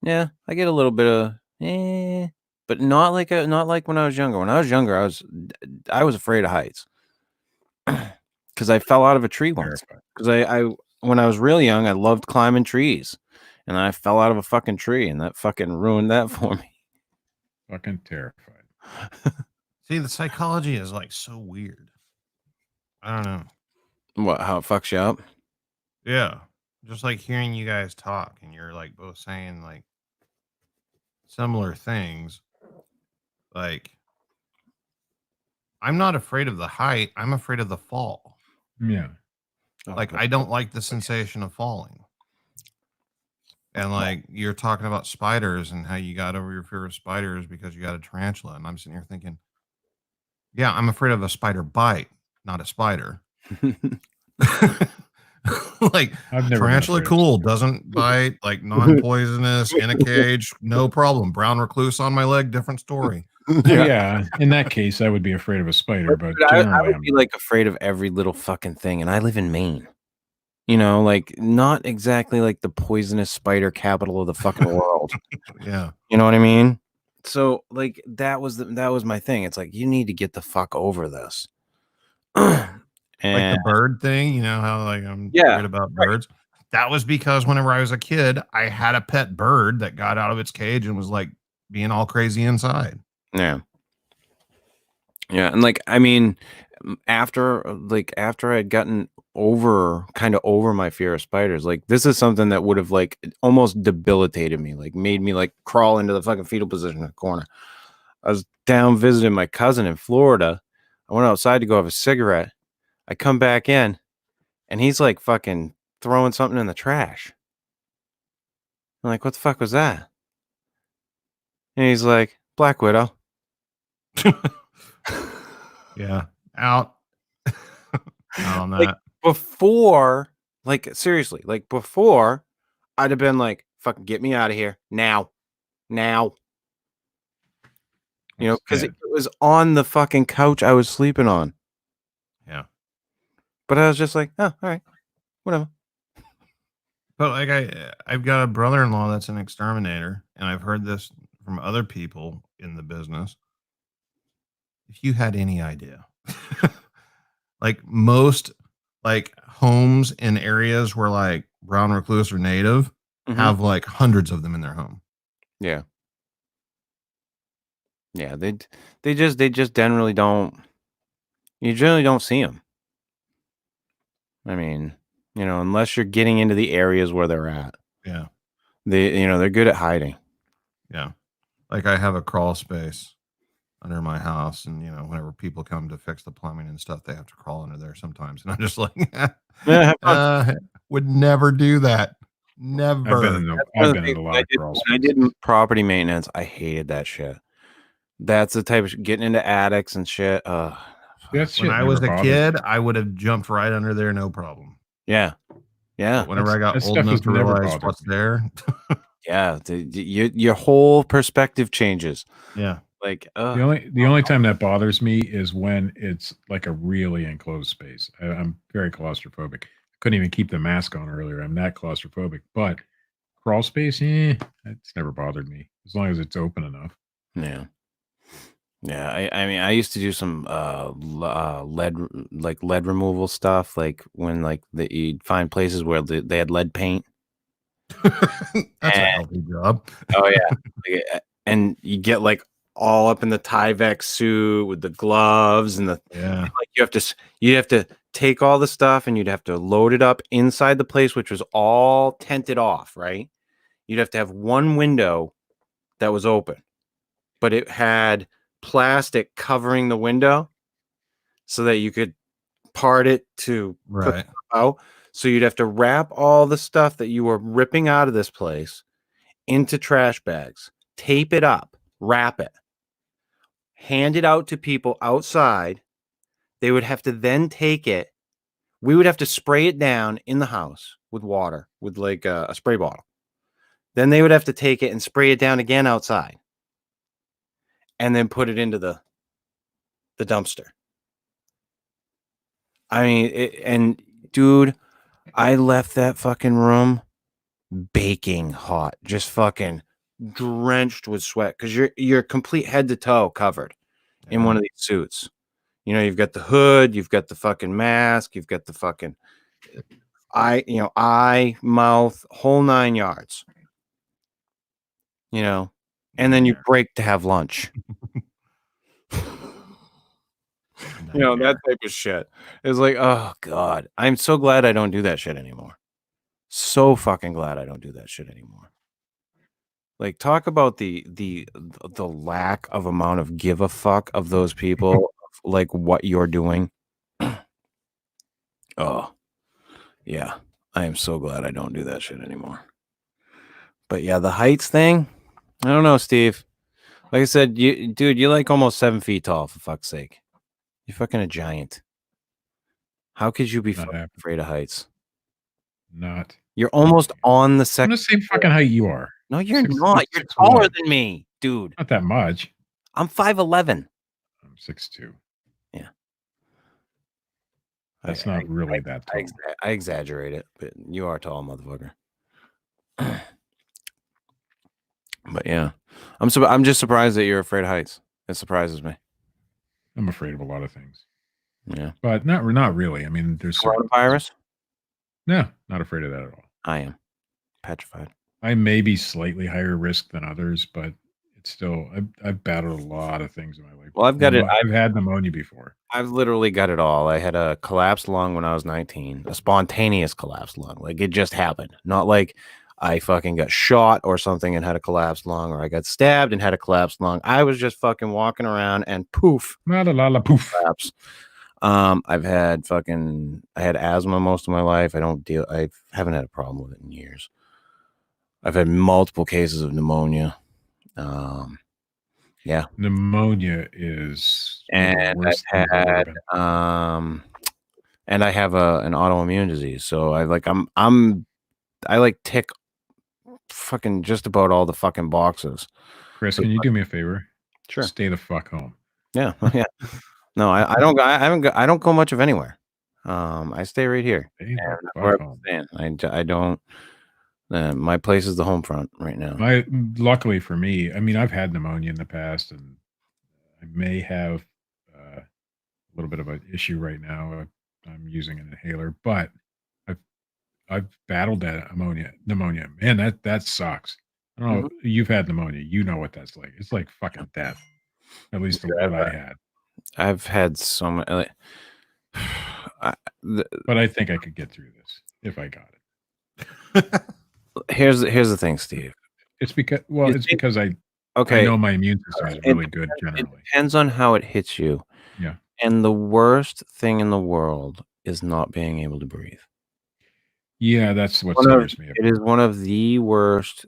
yeah, I get a little bit of but not like when I was younger. When I was younger, I was afraid of heights because I fell out of a tree once. Because I when I was real young, I loved climbing trees, and I fell out of a fucking tree, and that fucking ruined that for me. Fucking terrified. See, the psychology is like so weird. I don't know. What? How it fucks you up? Yeah, just like hearing you guys talk, and you're like both saying like similar things. Like, I'm not afraid of the height. I'm afraid of the fall. Yeah. Like, I don't like the sensation of falling. And like, you're talking about spiders and how you got over your fear of spiders because you got a tarantula. And I'm sitting here thinking, yeah, I'm afraid of a spider bite, not a spider. Like, tarantula, cool, doesn't bite, like non-poisonous, in a cage, no problem. Brown recluse on my leg, different story. Yeah. In that case, I would be afraid of a spider, but I would be like afraid of every little fucking thing. And I live in Maine. Like not exactly like the poisonous spider capital of the fucking world. Yeah. You know what I mean? So like that was my thing. It's like you need to get the fuck over this. Like the bird thing, how like I'm worried about birds. That was because whenever I was a kid, I had a pet bird that got out of its cage and was like being all crazy inside. Yeah. Yeah. And like, I mean, after I'd gotten kind of over my fear of spiders, like this is something that would have like almost debilitated me, like made me like crawl into the fucking fetal position in the corner. I was down visiting my cousin in Florida. I went outside to go have a cigarette. I come back in and he's like fucking throwing something in the trash. I'm like, what the fuck was that? And he's like, Black Widow. Yeah. Out. Out on that. Like, before, like, seriously, like, before, I'd have been like, fucking get me out of here. Now. You know, because it Instead, was on the fucking couch I was sleeping on. Yeah. But I was just like, oh, all right. Whatever. But like I've got a brother-in-law that's an exterminator, and I've heard this from other people in the business. If you had any idea, like most like homes in areas where like brown recluse or native Mhm. have like hundreds of them in their home. Yeah. Yeah, they just generally don't. You generally don't see them. I mean, you know, unless you're getting into the areas where they're at, Yeah. they're good at hiding. Yeah. Like I have a crawl space under my house, and whenever people come to fix the plumbing and stuff, they have to crawl under there sometimes. And I'm just like, Yeah, have fun. would never do that. I've Never. been One in of the a things lot of crawl when I did spaces. property maintenance, I hated that shit. That's the type of getting into attics and shit. That shit When I never was a bothered kid, me. I would have jumped right under there, no problem. Yeah. But whenever I got that old stuff enough has to never realize bothered what's me. there, Yeah. Your whole perspective changes. yeah. Like, The only time that bothers me is when it's like a really enclosed space. I'm very claustrophobic. I couldn't even keep the mask on earlier. I'm that claustrophobic. But crawl space, it's never bothered me as long as it's open enough. yeah. Yeah, I mean, I used to do some lead removal stuff, like when like you'd find places where they had lead paint. That's a And- healthy job. Oh yeah, and you get like all up in the Tyvek suit with the gloves and the Yeah. like. You have to take all the stuff and you'd have to load it up inside the place, which was all tented off. Right? You'd have to have one window that was open, but it had plastic covering the window so that you could part it to put Right. stuff out. So you'd have to wrap all the stuff that you were ripping out of this place into trash bags, tape it up, wrap it, hand it out to people outside. They would have to then take it. We would have to spray it down in the house with water, with like a spray bottle. Then they would have to take it and spray it down again outside and then put it into the dumpster. I mean, and dude, I left that fucking room baking hot, just fucking drenched with sweat because you're complete head to toe covered in one of these suits. You know, you've got the hood, you've got the fucking mask, you've got the fucking eye, mouth, whole 9 yards. You know, and then you break to have lunch. You know, that type of shit. It's like, oh God, I'm so glad I don't do that shit anymore. So fucking glad I don't do that shit anymore. Like, talk about the lack of amount of give a fuck of those people, like what you're doing. Oh, yeah. I am so glad I don't do that shit anymore. But yeah, the heights thing, I don't know, Steve. Like I said, you're like almost 7 feet tall, for fuck's sake. You're fucking a giant. How could you be fucking afraid of heights? Not. You're almost on the I'm second. the same fucking height you are. No, you're Six- not. You're 6'1". taller than me, dude. Not that much. I'm 5'11". I'm 6'2". Yeah. That's not really that tall. I exaggerate it, but you are tall, motherfucker. But yeah, I'm just surprised that you're afraid of heights. It surprises me. I'm afraid of a lot of things. Yeah. But not really. I mean, there's Coronavirus? No, not afraid of that at all. I am petrified. I may be slightly higher risk than others, but it's still I've battled a lot of things in my life. Well, I've got it. I've had pneumonia before. I've literally got it all. I had a collapsed lung when I was 19, a spontaneous collapsed lung. Like it just happened. Not like I fucking got shot or something and had a collapsed lung, or I got stabbed and had a collapsed lung. I was just fucking walking around and poof. Poof. Collapse. I had asthma most of my life. I haven't had a problem with it in years. I've had multiple cases of pneumonia. Yeah. Pneumonia is one of the And worst things I've ever been. And I have an autoimmune disease. So I tick fucking just about all the fucking boxes. Chris, can you do me a favor? Sure. Stay the fuck home. Yeah. Yeah. No, I don't go much of anywhere. I stay right here. Stay the And fuck where home. I'm staying. I don't. My place is the home front right now. Luckily for me, I mean, I've had pneumonia in the past, and I may have a little bit of an issue right now. I'm using an inhaler, but I've battled that pneumonia. Man, that sucks. I don't know. You've had pneumonia. You know what that's like. It's like fucking death. At least what I had. I've had so many. But I think I could get through this if I got it. Here's the thing, Steve. It's because I know my immune system is really good generally. It depends on how it hits you. Yeah. And the worst thing in the world is not being able to breathe. Yeah, that's what scares me. It is one of the worst.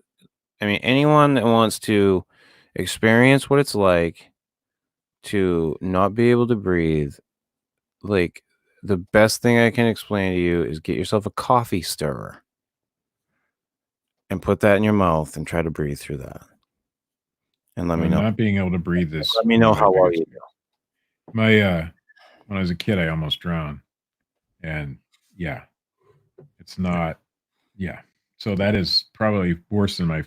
I mean, anyone that wants to experience what it's like to not be able to breathe, like, the best thing I can explain to you is get yourself a coffee stirrer and put that in your mouth and try to breathe through that. And let me know. Not being able to breathe is. Let me know how well you do. When I was a kid, I almost drowned, and yeah, it's not. Yeah, so that is probably worse than my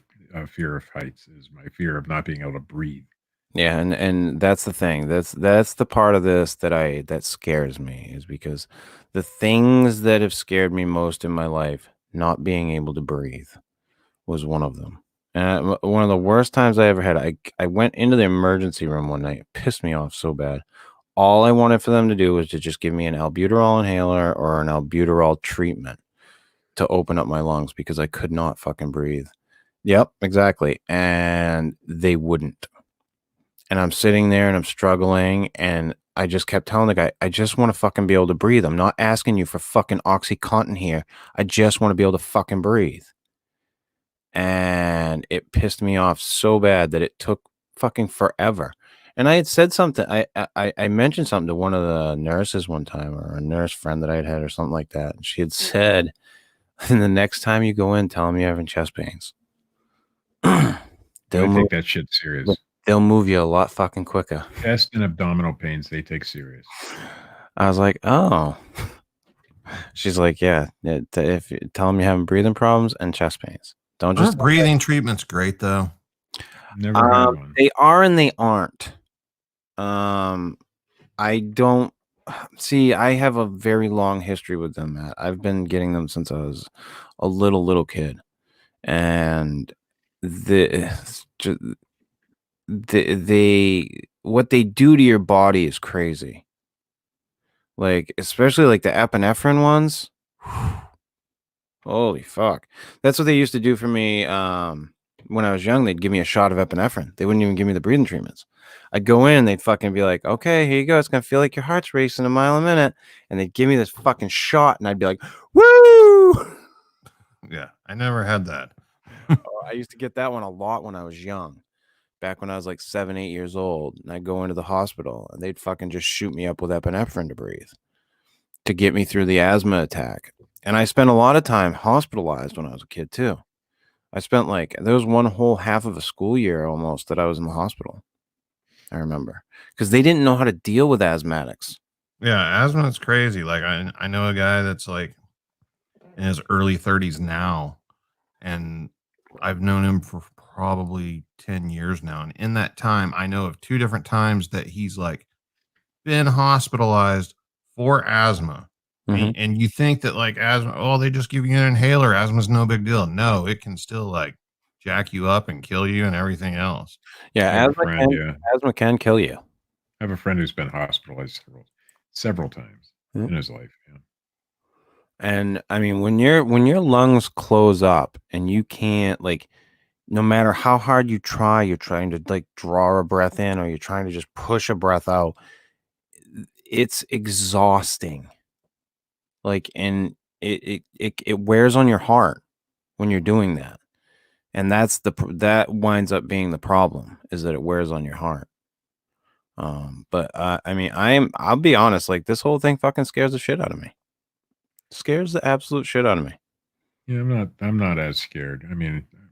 fear of heights. Is my fear of not being able to breathe. Yeah, and that's the thing. That's the part of this that scares me, is because the things that have scared me most in my life, not being able to breathe, was one of them. And one of the worst times I ever had, I went into the emergency room one night. It pissed me off so bad. All I wanted for them to do was to just give me an albuterol inhaler or an albuterol treatment to open up my lungs, because I could not fucking breathe. Yep, exactly. And they wouldn't. And I'm sitting there and I'm struggling, and I just kept telling the guy, I just want to fucking be able to breathe. I'm not asking you for fucking OxyContin here. I just want to be able to fucking breathe. And it pissed me off so bad that it took fucking forever. And I had said something. I mentioned something to one of the nurses one time, or a nurse friend that I had or something like that. And she had said, and the next time you go in, tell them you're having chest pains. I take that shit serious. They'll move you a lot fucking quicker. Chest and abdominal pains, they take serious. I was like, oh. She's like, yeah. If you tell them you're having breathing problems and chest pains, don't just. Breathing treatment's great though. Never had one. They are and they aren't. I don't see. I have a very long history with them, Matt. I've been getting them since I was a little kid, and what they do to your body is crazy. Like, especially like the epinephrine ones. Holy fuck. That's what they used to do for me when I was young. They'd give me a shot of epinephrine. They wouldn't even give me the breathing treatments. I'd go in, they'd fucking be like, okay, here you go. It's going to feel like your heart's racing a mile a minute. And they'd give me this fucking shot, and I'd be like, woo! Yeah, I never had that. I used to get that one a lot when I was young. Back when I was like 7, 8 years old, and I'd go into the hospital, and they'd fucking just shoot me up with epinephrine to breathe, to get me through the asthma attack. And I spent a lot of time hospitalized when I was a kid too. I spent there was one whole half of a school year almost that I was in the hospital. I remember, because they didn't know how to deal with asthmatics. Yeah, asthma is crazy. Like I know a guy that's like in his early 30s now, and I've known him for probably 10 years now. And in that time, I know of 2 different times that he's like been hospitalized for asthma. Mm-hmm. And you think that like asthma, oh, they just give you an inhaler. Asthma's no big deal. No, it can still like jack you up and kill you and everything else. Yeah, asthma can kill you. I have a friend who's been hospitalized several times in his life. Yeah. And I mean, when your lungs close up and you can't, like, no matter how hard you try, you're trying to like draw a breath in, or you're trying to just push a breath out. It's exhausting. Like, and it wears on your heart when you're doing that. And that winds up being the problem, is that it wears on your heart. But I mean, I'll be honest, like this whole thing fucking scares the shit out of me. Scares the absolute shit out of me. Yeah, I'm not as scared. I mean, I'm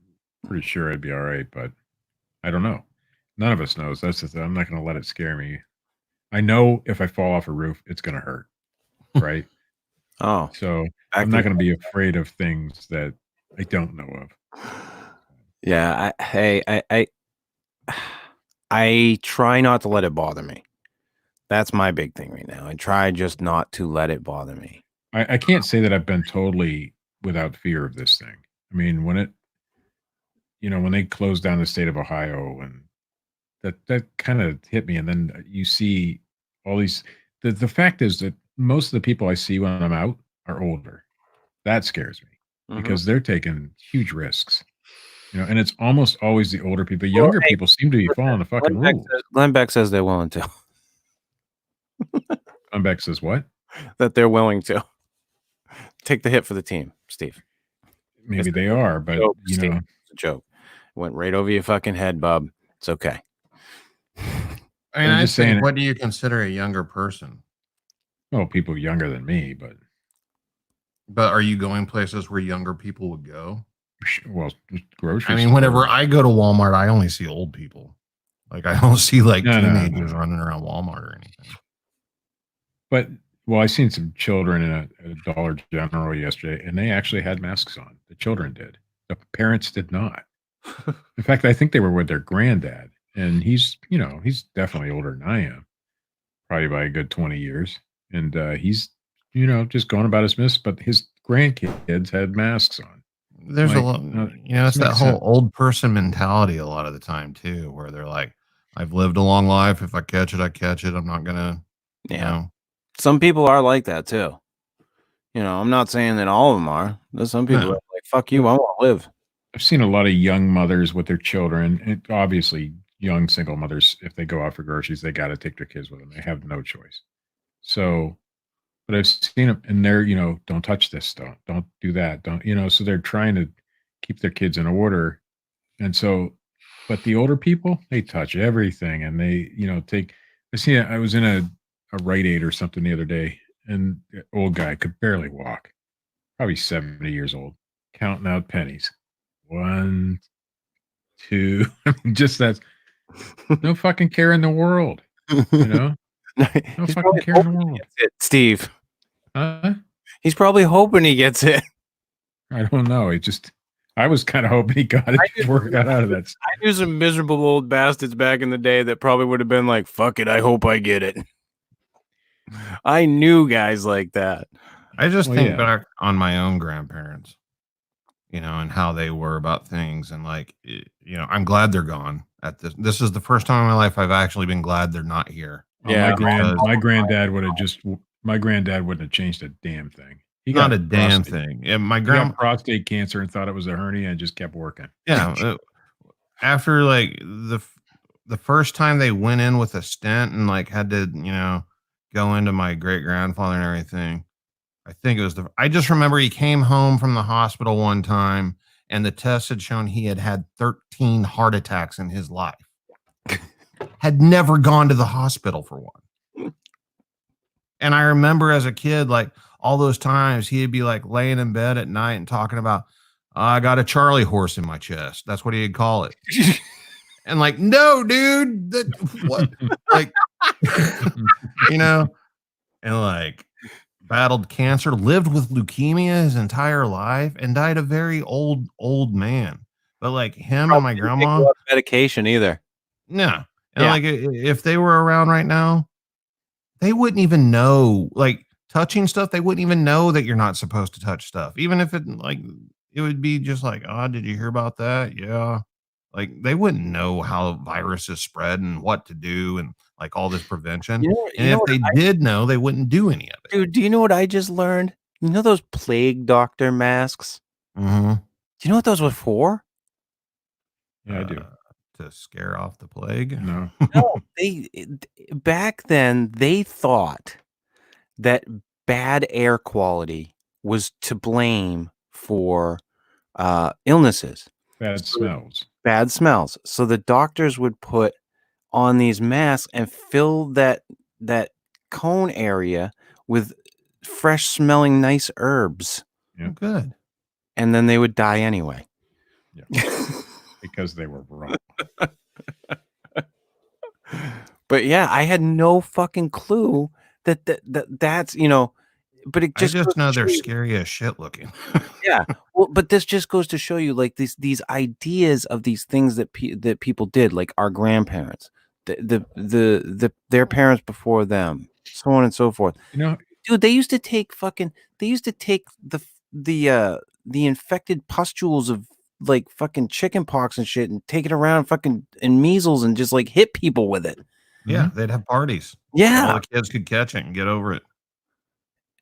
pretty sure I'd be all right, but I don't know. None of us knows. That's the thing. I'm not going to let it scare me. I know if I fall off a roof, it's going to hurt, right? Oh, So I'm not going to be afraid of things that I don't know of. Yeah, I try not to let it bother me. That's my big thing right now. I try just not to let it bother me. I can't say that I've been totally without fear of this thing. I mean, when they closed down the state of Ohio, and that kind of hit me, and then you see all these. The fact is that most of the people I see when I'm out are older. That scares me because they're taking huge risks. And it's almost always the older people. Younger people seem to be following the fucking rules. Glenn Beck says they're willing to. Glenn Beck says what? That they're willing to take the hit for the team, Steve. Maybe they are, but it's a joke. Went right over your fucking head, bub. It's okay. I mean, I think, what do you consider a younger person? Oh, people younger than me, but are you going places where younger people would go? Well, grocery. I mean, whenever I go to Walmart, I only see old people. Like, I don't see teenagers running around Walmart or anything. But I seen some children in a Dollar General yesterday, and they actually had masks on. The children did. The parents did not. In fact, I think they were with their granddad, and he's definitely older than I am, probably by a good 20 years, and he's just going about his business. But his grandkids had masks on. There's a lot, it's that whole old person mentality a lot of the time too, where they're like, I've lived a long life. If I catch it, I catch it. I'm not gonna, Some people are like that too. I'm not saying that all of them are. There's some people that are like, fuck you, I want to live. I've seen a lot of young mothers with their children, and obviously young single mothers, if they go out for groceries, they got to take their kids with them. They have no choice. So, but I've seen them, and they're, don't touch this, don't do that, don't, so they're trying to keep their kids in order. And so, but the older people, they touch everything, and they, I was in a Rite Aid or something the other day, and the old guy could barely walk, probably 70 years old, counting out pennies. 1, 2, just that's no fucking care in the world, No fucking care in the world. Steve. Huh? He's probably hoping he gets it. I don't know. I was kind of hoping he got it before he got out of that. I knew some miserable old bastards back in the day that probably would have been like, fuck it, I hope I get it. I knew guys like that. I just think back on my own grandparents, and how they were about things. And like, I'm glad they're gone at this. This is the first time in my life I've actually been glad they're not here. Yeah. My granddad wouldn't have changed a damn thing. He got a damn thing. And my grandma got prostate cancer and thought it was a hernia and just kept working. Yeah. After like the first time they went in with a stent and like had to, go into my great grandfather and everything. I think it was I just remember he came home from the hospital one time and the test had shown he had 13 heart attacks in his life. Had never gone to the hospital for one. And I remember as a kid, like all those times he'd be like laying in bed at night and talking about, I got a Charlie horse in my chest. That's what he'd call it. And like, no, dude, what? Like, and like battled cancer, lived with leukemia his entire life, and died a very old man. But like him and my grandma, medication either. No. And like if they were around right now, they wouldn't even know, like touching stuff. They wouldn't even know that you're not supposed to touch stuff. Even if it would be just like, oh, did you hear about that? Yeah. Like they wouldn't know how viruses spread and what to do and like all this prevention. And if they did know, they wouldn't do any of it. Dude, do you know what I just learned? You know those plague doctor masks? Mm-hmm. Do you know what those were for? Yeah, I do. To scare off the plague? No. No, back then they thought that bad air quality was to blame for illnesses. Bad smells. Bad smells. So the doctors would put on these masks and fill that cone area with fresh smelling nice herbs, Yeah. Good. and then they would die anyway. Because they were wrong. But yeah, I had no fucking clue that's, you know, but it I just goes just to know show they're you- scary as shit looking. Yeah. Well, but this just goes to show you, like, these ideas of these things that that people did, like our grandparents, their parents before them, so on and so forth. You know, Dude, they used to take the infected pustules of like fucking chicken pox and shit and take it around fucking and measles and just like hit people with it. Yeah, they'd have parties. So Yeah. all the kids could catch it and get over it.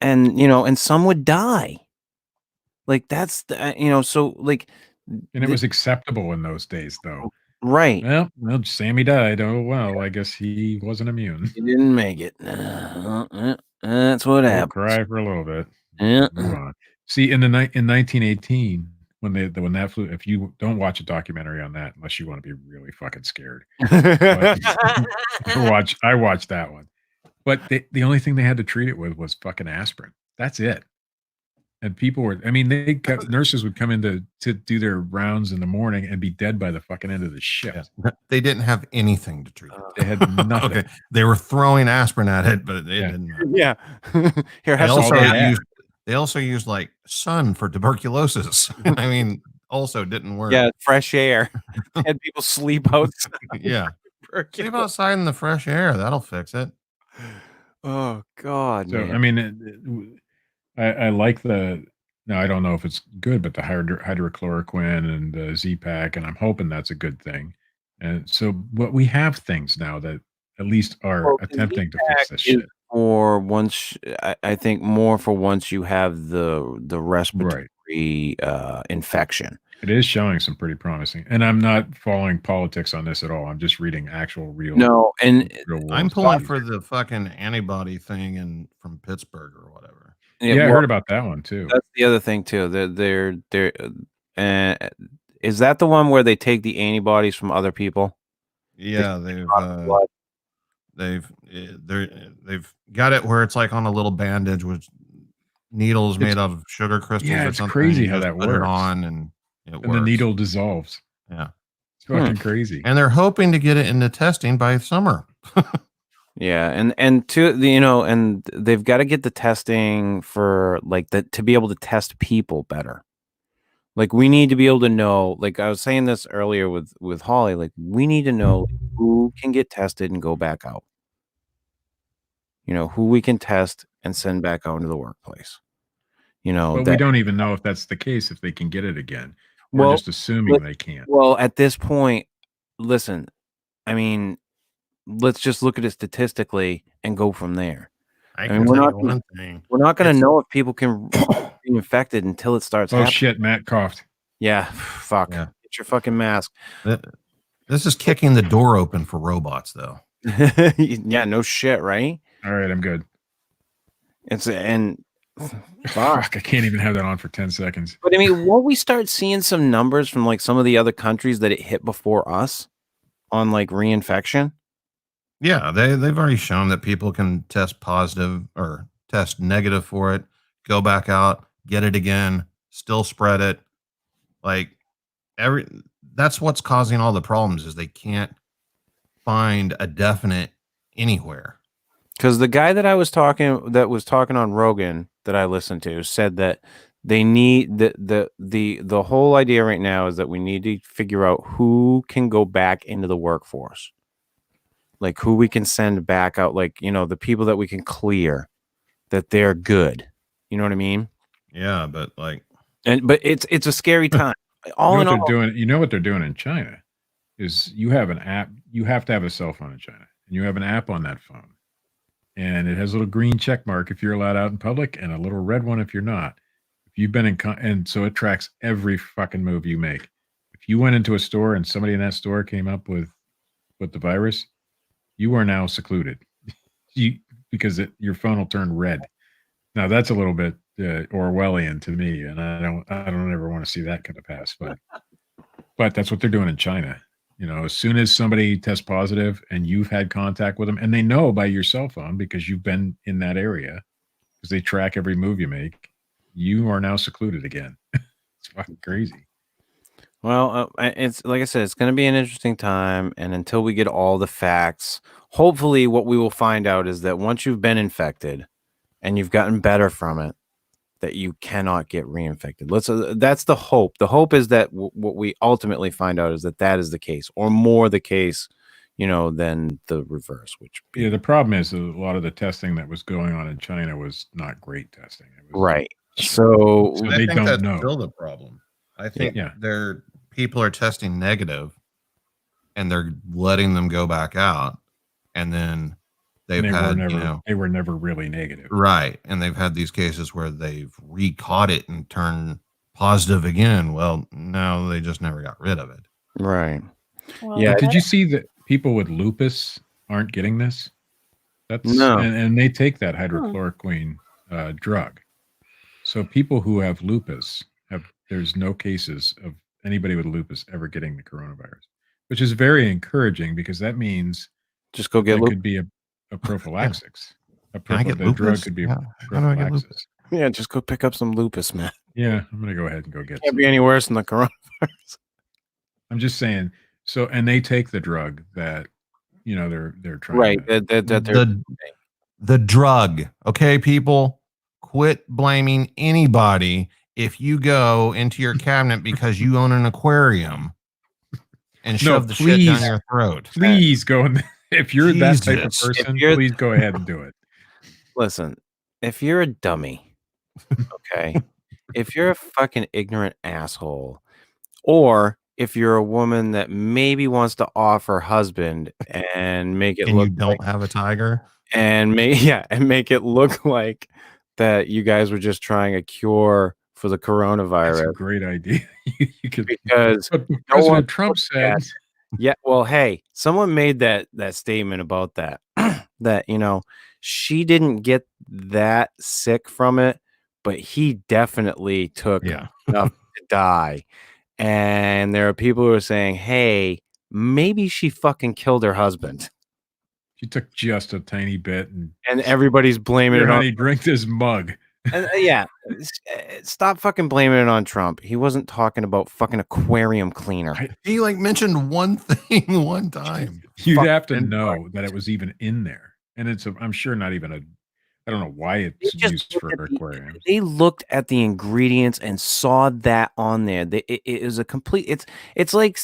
And you know, and some would die. Like that's the, you know, so like, and it was acceptable in those days, though. right. Well, Sammy died. Oh well, I guess he wasn't immune. You didn't make it. That's what We'll happened. cry for a little bit. Yeah. Move on. See, in 1918, when that flew, if you don't watch a documentary on that, unless you want to be really fucking scared, I watched that one. But the only thing they had to treat it with was fucking aspirin. That's it. And people were, I mean, nurses would come in to do their rounds in the morning and be dead by the fucking end of the shift. Yeah. They didn't have anything to treat it. They had nothing. Okay. They were throwing aspirin at it, but it didn't matter. Yeah. Here, They have all some. they had. also used like sun for tuberculosis. I mean, also didn't work. Yeah, fresh air. Had people sleep outside. Yeah. Sleep outside in the fresh air. That'll fix it. Oh God. So, man. I mean, I like now I don't know if it's good, but the hydrochloroquine and the Z-Pak, and I'm hoping that's a good thing. And so, but we have things now that at least are Well, the attempting to Z-Pak fix this is shit. for once, I think more for once you have the respiratory infection. It is showing some pretty promising, and I'm not following politics on this at all. I'm just reading actual real. No, and real world I'm pulling stuff. for the fucking antibody thing from Pittsburgh or whatever. Yeah, I heard about that one too. That's the other thing too. They're is that the one where they take the antibodies from other people? Yeah, they've got it where it's like on a little bandage with needles made out of sugar crystals. Yeah, or it's something. crazy You how just that put it works. on and it works. And the needle dissolves. Yeah, It's fucking crazy. and they're hoping to get it into testing by summer. Yeah, and to the, you know, and they've got to get the testing for like to be able to test people better. Like we need to be able to know, like I was saying this earlier with Holly, like we need to know who can get tested and go back out. You know, who we can test and send back out into the workplace. You know, But we don't even know if that's the case, if they can get it again. We're Well, just assuming they can't. Well, at this point, listen, I mean, let's just look at it statistically and go from there. I mean, can we're tell not you one thing. We're not going to know if people can be infected until it starts Oh happening. shit, Matt coughed. Yeah, fuck. Yeah. Get your fucking mask. This is kicking the door open for robots, though. Yeah, no shit, right? All right, I'm good. It's and Fuck, I can't even have that on for 10 seconds. but I mean, won't we start seeing some numbers from like some of the other countries that it hit before us on like reinfection? Yeah, they've already shown that people can test positive or test negative for it, go back out, get it again, still spread it. Like that's what's causing all the problems is they can't find a definite anywhere. Because the guy that was talking on Rogan that I listened to said that they need the whole idea right now is that we need to figure out who can go back into the workforce, like who we can send back out, like, you know, the people that we can clear, that they're good. You know what I mean? Yeah, but it's a scary time. You know what they're doing in China is you have an app. You have to have a cell phone in China, and you have an app on that phone. And it has a little green check mark if you're allowed out in public and a little red one if you're not. If you've been and so it tracks every fucking move you make. If you went into a store and somebody in that store came up with the virus, you are now secluded. Because your phone will turn red. Now that's a little bit Orwellian to me, and I don't ever want to see that come to pass. But But that's what they're doing in China. You know, as soon as somebody tests positive and you've had contact with them, and they know by your cell phone because you've been in that area, because they track every move you make, you are now secluded again. It's fucking crazy. Well, it's like I said, it's going to be an interesting time. And until we get all the facts, hopefully what we will find out is that once you've been infected and you've gotten better from it, that you cannot get reinfected. That's the hope. The hope is that what we ultimately find out is that is the case, or more the case, than the reverse. Yeah, the problem is a lot of the testing that was going on in China was not great testing. It was, right. So I they think don't that's know. still the problem. I think Yeah. people are testing negative, and they're letting them go back out, and then they were never really negative. Right. And they've had these cases where they've re-caught it and turned positive again. Well, no, they just never got rid of it. Right. Well, Yeah. But did you see that people with lupus aren't getting this? That's No. and they take that hydrochloroquine drug. So people who have lupus there's no cases of anybody with lupus ever getting the coronavirus, which is very encouraging because that means just go get it lupus. could be a prophylaxis. Can I get The lupus? drug could be How do I get prophylaxis. lupus? Yeah, just go pick up some lupus, man. Yeah, I'm gonna go ahead and go get Can't some. be any worse than the coronavirus. I'm just saying. So, and they take the drug that they're trying. Right. The drug. Okay, people, quit blaming anybody if you go into your cabinet because you own an aquarium and shove the shit down your throat. Please go in. If you're that type of Jesus. person, please go ahead and do it. Listen, if you're a dummy, okay, if you're a fucking ignorant asshole, or if you're a woman that maybe wants to off her husband and make it and look you don't have a tiger, and make it look like that you guys were just trying a cure for the coronavirus. That's a great idea. You could, because President Trump said, yeah, well, hey, someone made that statement about that that she didn't get that sick from it, but he definitely took enough to die. And there are people who are saying, hey, maybe she fucking killed her husband. She took just a tiny bit, and everybody's blaming it on. Honey, drink this mug. And yeah, stop fucking blaming it on Trump. He wasn't talking about fucking aquarium cleaner. He mentioned one thing one time. You'd have to know that it was even in there, and I'm sure not even I don't know why it's used for aquariums. They looked at the ingredients and saw that on there. It was a complete. It's like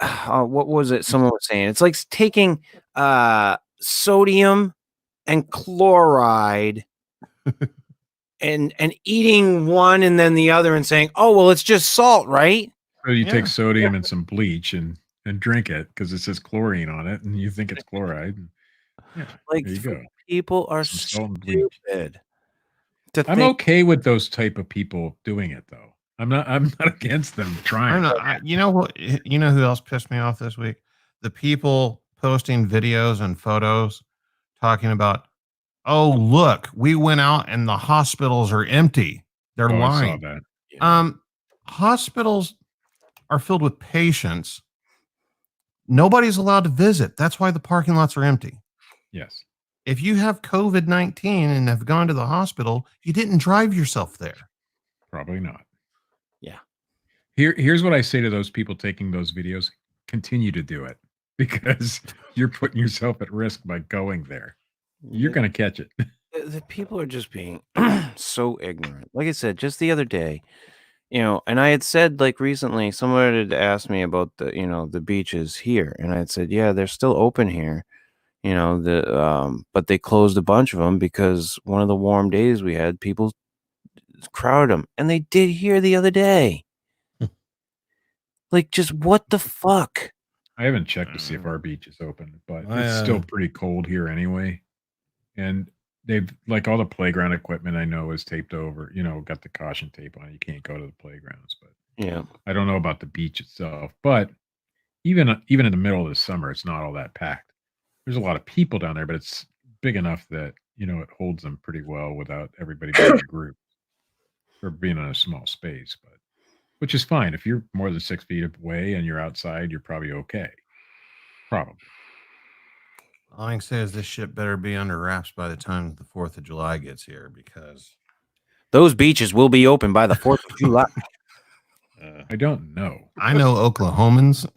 what was it? Someone was saying it's like taking sodium and chloride and eating one and then the other and saying, oh well, it's just salt, right? So you take sodium and some bleach and drink it because it says chlorine on it, and you think it's chloride. Yeah, like there you go. People are stupid. I'm okay with those type of people doing it, though. I'm not against them trying. You know what? You know who else pissed me off this week? The people posting videos and photos talking about, oh, look, we went out and the hospitals are empty. They're lying. I saw that. Yeah. Hospitals are filled with patients. Nobody's allowed to visit. That's why the parking lots are empty. Yes. If you have COVID-19 and have gone to the hospital, you didn't drive yourself there. Probably not. Yeah. Here's what I say to those people taking those videos. Continue to do it because you're putting yourself at risk by going there. You're going to catch it. The people are just being so ignorant. Like I said, just the other day, and I had said like recently, someone had asked me about the beaches here. And I had said, yeah, they're still open here. But they closed a bunch of them because one of the warm days we had, people crowded them, and they did here the other day. Like, just what the fuck? I haven't checked to see if our beach is open, but it's still pretty cold here anyway. And they've all the playground equipment I know is taped over. Got the caution tape on it. You can't go to the playgrounds, but yeah, I don't know about the beach itself. But even in the middle of the summer, it's not all that packed. There's a lot of people down there, but it's big enough that, it holds them pretty well without everybody being in a group or being in a small space. But which is fine. If you're more than 6 feet away and you're outside, you're probably okay. Probably. All I can say is this shit better be under wraps by the time the 4th of July gets here, because Those beaches will be open by the 4th of July. I don't know. I know Oklahomans,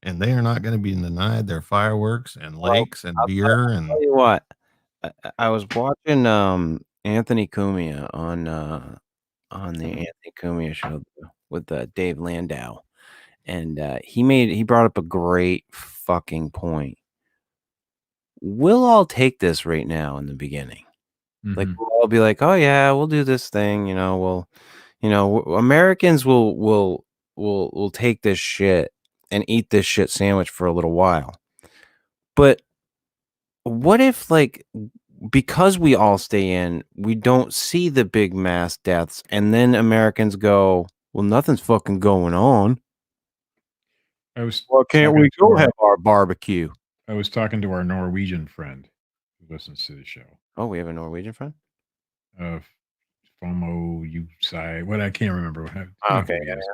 and they are not going to be denied their fireworks and lakes and beer. And Tell you what, I was watching Anthony Cumia on the Anthony Cumia show with Dave Landau, and he brought up a great fucking point. We'll all take this right now in the beginning. Like Mhm. we'll all be like, "Oh yeah, we'll do this thing," Americans will take this shit and eat this shit sandwich for a little while. But what if, like, because we all stay in, we don't see the big mass deaths, and then Americans go, "Well, nothing's fucking going on. I was Well, can't talking we to go our- have our barbecue?" I was talking to our Norwegian friend who listens to the show. Oh, we have a Norwegian friend? FOMO USI, what I can't remember. You know Okay, who he is.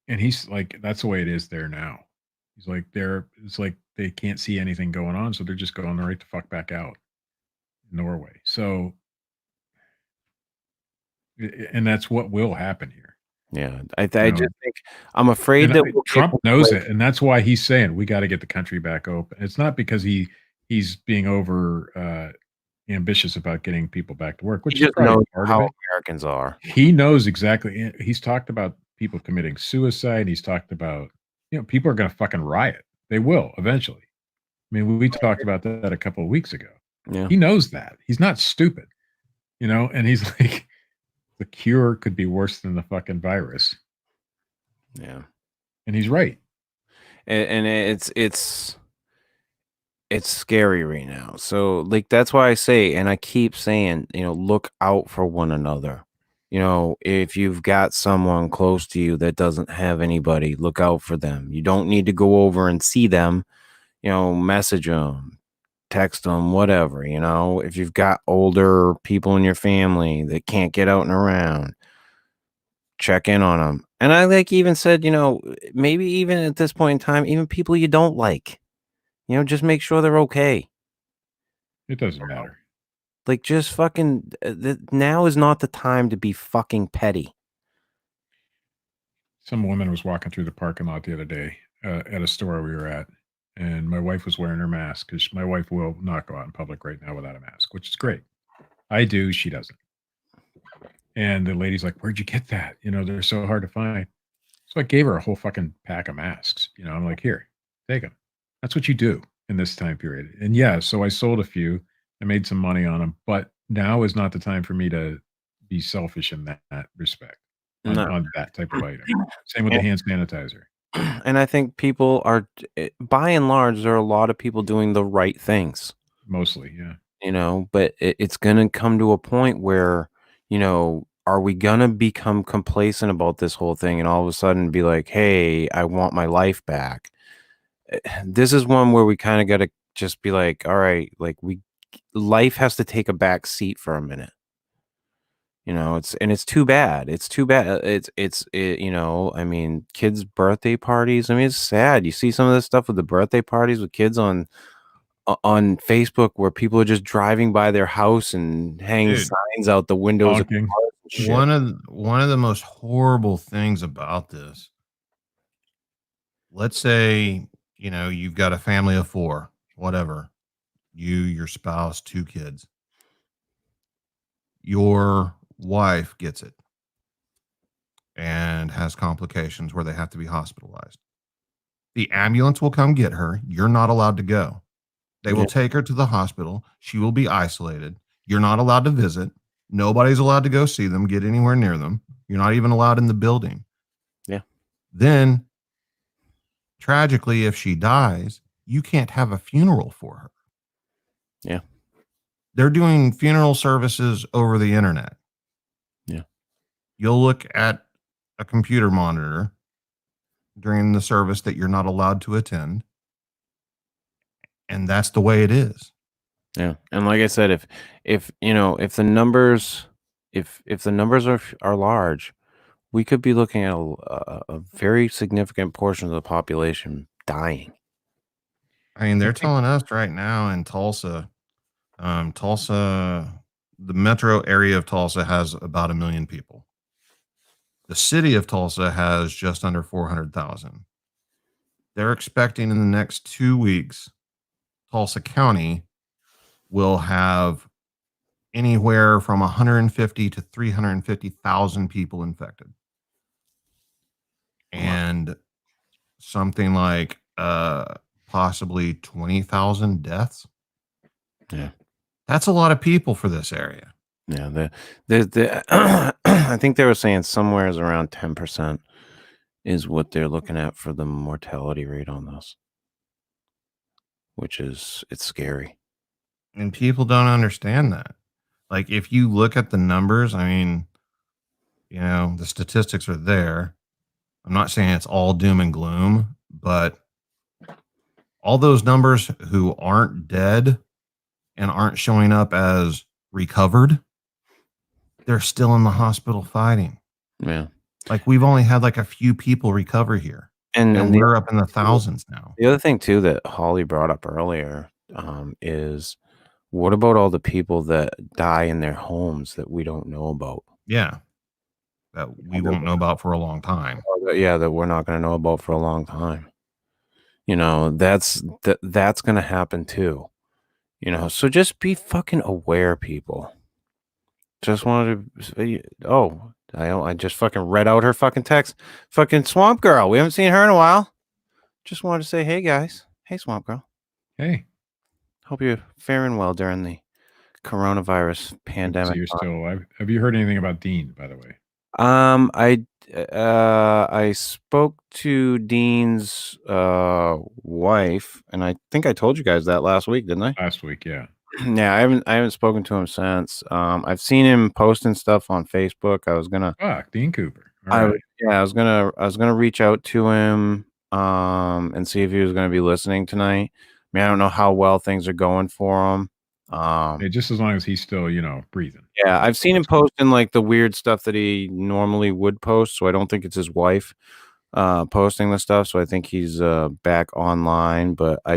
And he's like, that's the way it is there now. He's like, it's like they can't see anything going on, so they're just going right the fuck back out in Norway. So, and that's what will happen here. Yeah, I know, just think I'm afraid And that we'll Trump get knows away- it, and that's why he's saying we got to get the country back open. It's not because he's being over ambitious about getting people back to work, which He is just probably knows part how of it. Americans are. He knows exactly. He's talked about people committing suicide. He's talked about, people are going to fucking riot. They will eventually. I mean, we talked about that a couple of weeks ago. Yeah. He knows that. He's not stupid, and he's like, the cure could be worse than the fucking virus. Yeah. And he's right. And it's scary right now. So, like, that's why I say, and I keep saying, look out for one another. If you've got someone close to you that doesn't have anybody, look out for them. You don't need to go over and see them, message them, text them, whatever. If you've got older people in your family that can't get out and around, check in on them. And I even said, maybe even at this point in time, even people you don't like, just make sure they're okay. It doesn't matter. Like, just fucking, now is not the time to be fucking petty. Some woman was walking through the parking lot the other day at a store we were at, and my wife was wearing her mask because my wife will not go out in public right now without a mask, which is great. I do, she doesn't. And the lady's like, "Where'd you get that? They're so hard to find." So I gave her a whole fucking pack of masks. I'm like, "Here, take them." That's what you do in this time period. And yeah, so I sold a few. I made some money on them, but now is not the time for me to be selfish in that respect on that type of item. Same with the hand sanitizer. And I think people are, by and large, there are a lot of people doing the right things. Mostly, yeah. But it's going to come to a point where, are we going to become complacent about this whole thing and all of a sudden be like, hey, I want my life back? This is one where we kind of got to just be like, all right, like life has to take a back seat for a minute. It's too bad. It's too bad. I mean, kids' birthday parties. I mean, it's sad. You see some of this stuff with the birthday parties with kids on Facebook where people are just driving by their house and hanging signs out the windows. One of the most horrible things about this, let's say, you've got a family of 4, whatever, you, your spouse, 2 kids, your wife gets it and has complications where they have to be hospitalized. The ambulance will come get her. You're not allowed to go. They will take her to the hospital. She will be isolated. You're not allowed to visit. Nobody's allowed to go see them, get anywhere near them. You're not even allowed in the building. Yeah. Then, tragically, if she dies, you can't have a funeral for her. Yeah. They're doing funeral services over the internet. Yeah. You'll look at a computer monitor during the service that you're not allowed to attend. And that's the way it is. Yeah. And like I said, if the numbers if the numbers are large, we could be looking at a very significant portion of the population dying. I mean, they're telling us right now in Tulsa, the metro area of Tulsa has about 1 million people. The city of Tulsa has just under 400,000. They're expecting in the next 2 weeks, Tulsa County will have anywhere from 150 to 350,000 people infected. And something like possibly 20,000 deaths. Yeah. That's a lot of people for this area. Yeah, I think they were saying somewhere is around 10% is what they're looking at for the mortality rate on this, which is it's scary. And people don't understand that. Like, if you look at the numbers, I mean, the statistics are there. I'm not saying it's all doom and gloom, but all those numbers who aren't dead and aren't showing up as recovered, they're still in the hospital fighting. Yeah. Like, we've only had like a few people recover here, and we're up in the thousands now. The other thing too that Holly brought up earlier is, what about all the people that die in their homes that we don't know about? Yeah, that we won't know about for a long time. Yeah, that we're not going to know about for a long time. That's going to happen too. So just be fucking aware, people. Just wanted to. I just fucking read out her fucking text. Fucking Swamp Girl. We haven't seen her in a while. Just wanted to say, hey guys. Hey Swamp Girl. Hey. Hope you're faring well during the coronavirus pandemic. So you're still alive. Have you heard anything about Dean, by the way? I spoke to Dean's wife, and I think I told you guys that last week, didn't I? Last week, yeah. Yeah, I haven't spoken to him since. I've seen him posting stuff on Facebook. I was gonna Dean Cooper. I was gonna reach out to him and see if he was gonna be listening tonight. I mean, I don't know how well things are going for him. Just as long as he's still, breathing. Yeah, I've seen him posting like the weird stuff that he normally would post, so I don't think it's his wife posting the stuff. So I think he's back online, but I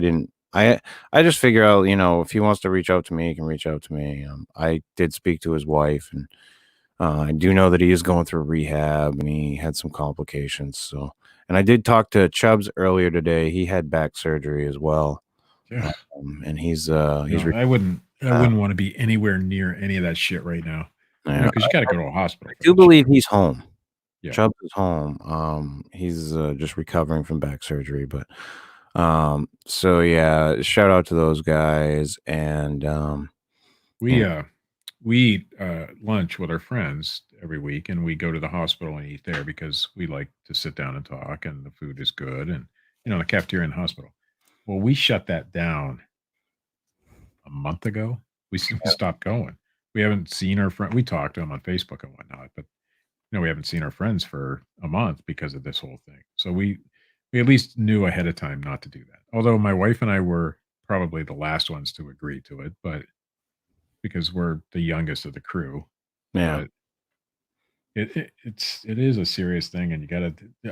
just figure out, if he wants to reach out to me, he can reach out to me. I did speak to his wife, and I do know that he is going through rehab and he had some complications. So, and I did talk to Chubbs earlier today. He had back surgery as well. Yeah. And he's I wouldn't want to be anywhere near any of that shit right now. Because you got to go to a hospital. I do believe he's home. Yeah. Chubbs is home. He's just recovering from back surgery, but so yeah, shout out to those guys. And we eat lunch with our friends every week, and we go to the hospital and eat there because we like to sit down and talk, and the food is good, and the cafeteria in the hospital. Well, we shut that down a month ago. We stopped going. We haven't seen our friend. We talked to them on Facebook and whatnot, but we haven't seen our friends for a month because of this whole thing. So we at least knew ahead of time not to do that. Although my wife and I were probably the last ones to agree to it, but because we're the youngest of the crew. Yeah. But it is a serious thing, and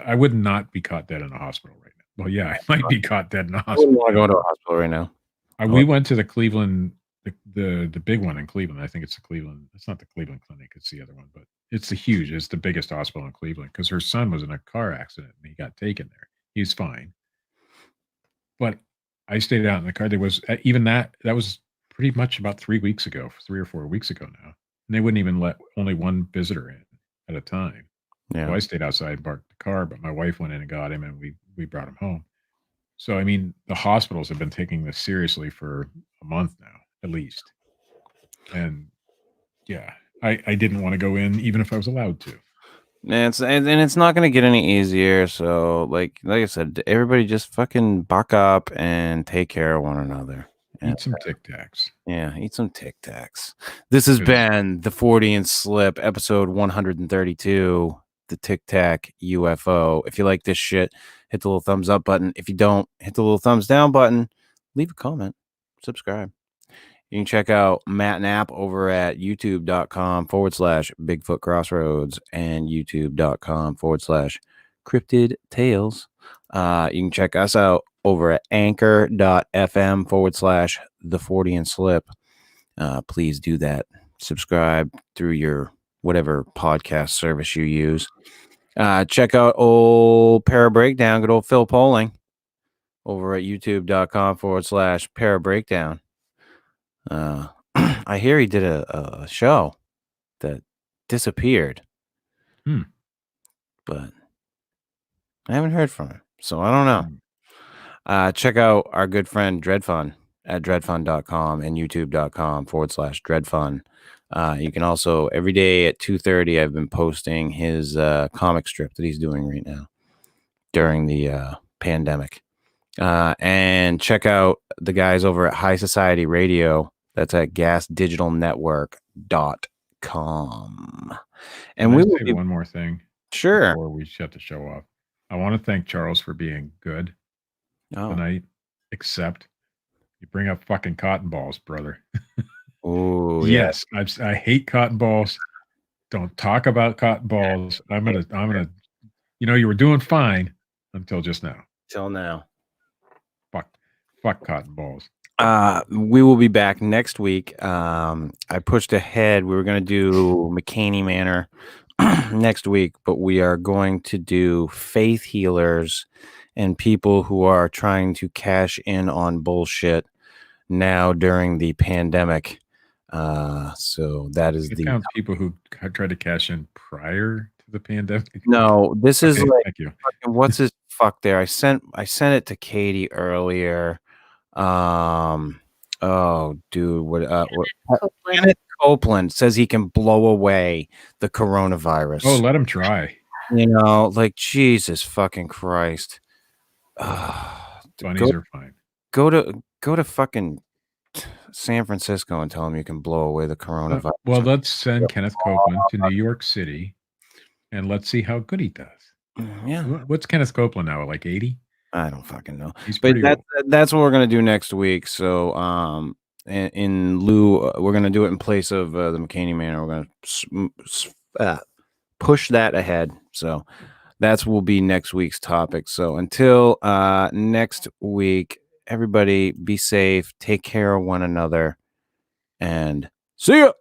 I would not be caught dead in a hospital right now. Well, yeah, I might be caught dead in a hospital. I wouldn't want to go to a hospital right now. We went to the Cleveland, the big one in Cleveland. I think it's the Cleveland. It's not the Cleveland Clinic. It's the other one, but it's the biggest hospital in Cleveland because her son was in a car accident and he got taken there. He's fine. But I stayed out in the car. There was even that was pretty much about 3 weeks ago, 3 or 4 weeks ago now. And they wouldn't even let only one visitor in at a time. Yeah. So I stayed outside and parked the car, but my wife went in and got him, and we brought him home. So, I mean, the hospitals have been taking this seriously for a month now, at least. And yeah, I didn't want to go in even if I was allowed to. And it's not going to get any easier. So like I said, everybody just fucking buck up and take care of one another. Eat some Tic Tacs. Yeah, eat some Tic Tacs. This has been the Fortean Slip, episode 132, the Tic Tac UFO. If you like this shit, hit the little thumbs up button. If you don't, hit the little thumbs down button. Leave a comment. Subscribe. You can check out Matt Knapp over at youtube.com/Bigfoot Crossroads and youtube.com/Cryptid Tales. You can check us out over at anchor.fm/The Fortean Slip. Please do that. Subscribe through your whatever podcast service you use. Check out old Para Breakdown, good old Phil Poling over at youtube.com/Para Breakdown. I hear he did a show that disappeared, but I haven't heard from him, so I don't know. Check out our good friend Dred Funn at dredfunn.com and youtube.com/Dred Funn. You can also, every day at 2:30, I've been posting his comic strip that he's doing right now during the pandemic. And check out the guys over at High Society Radio. That's at gasdigitalnetwork.com. And we will say be one more thing. sure Before we shut the show off. I want to thank Charles for being good tonight, except you bring up fucking cotton balls, brother. Oh, yes. I hate cotton balls. Don't talk about cotton balls. I'm gonna, you were doing fine until just now. Till now. Fuck cotton balls. We will be back next week. I pushed ahead. We were going to do McCaney Manor next week, but we are going to do faith healers and people who are trying to cash in on bullshit now during the pandemic. So that is the count people who tried to cash in prior to the pandemic. No, this is like, thank you. What's his fuck there? I sent it to Katie earlier. Oh, dude, what Kenneth Copeland says he can blow away the coronavirus. Oh, let him try. Like Jesus fucking Christ. Bunnies are fine. Go to fucking San Francisco and tell him you can blow away the coronavirus. Well, let's send Kenneth Copeland to New York City and let's see how good he does. Yeah. What's Kenneth Copeland now? Like 80? I don't fucking know. But that's what we're gonna do next week. So in lieu, we're gonna do it in place of the McCaney Manor. We're gonna push that ahead. So that's will be next week's topic. So until next week, everybody be safe, take care of one another, and see ya.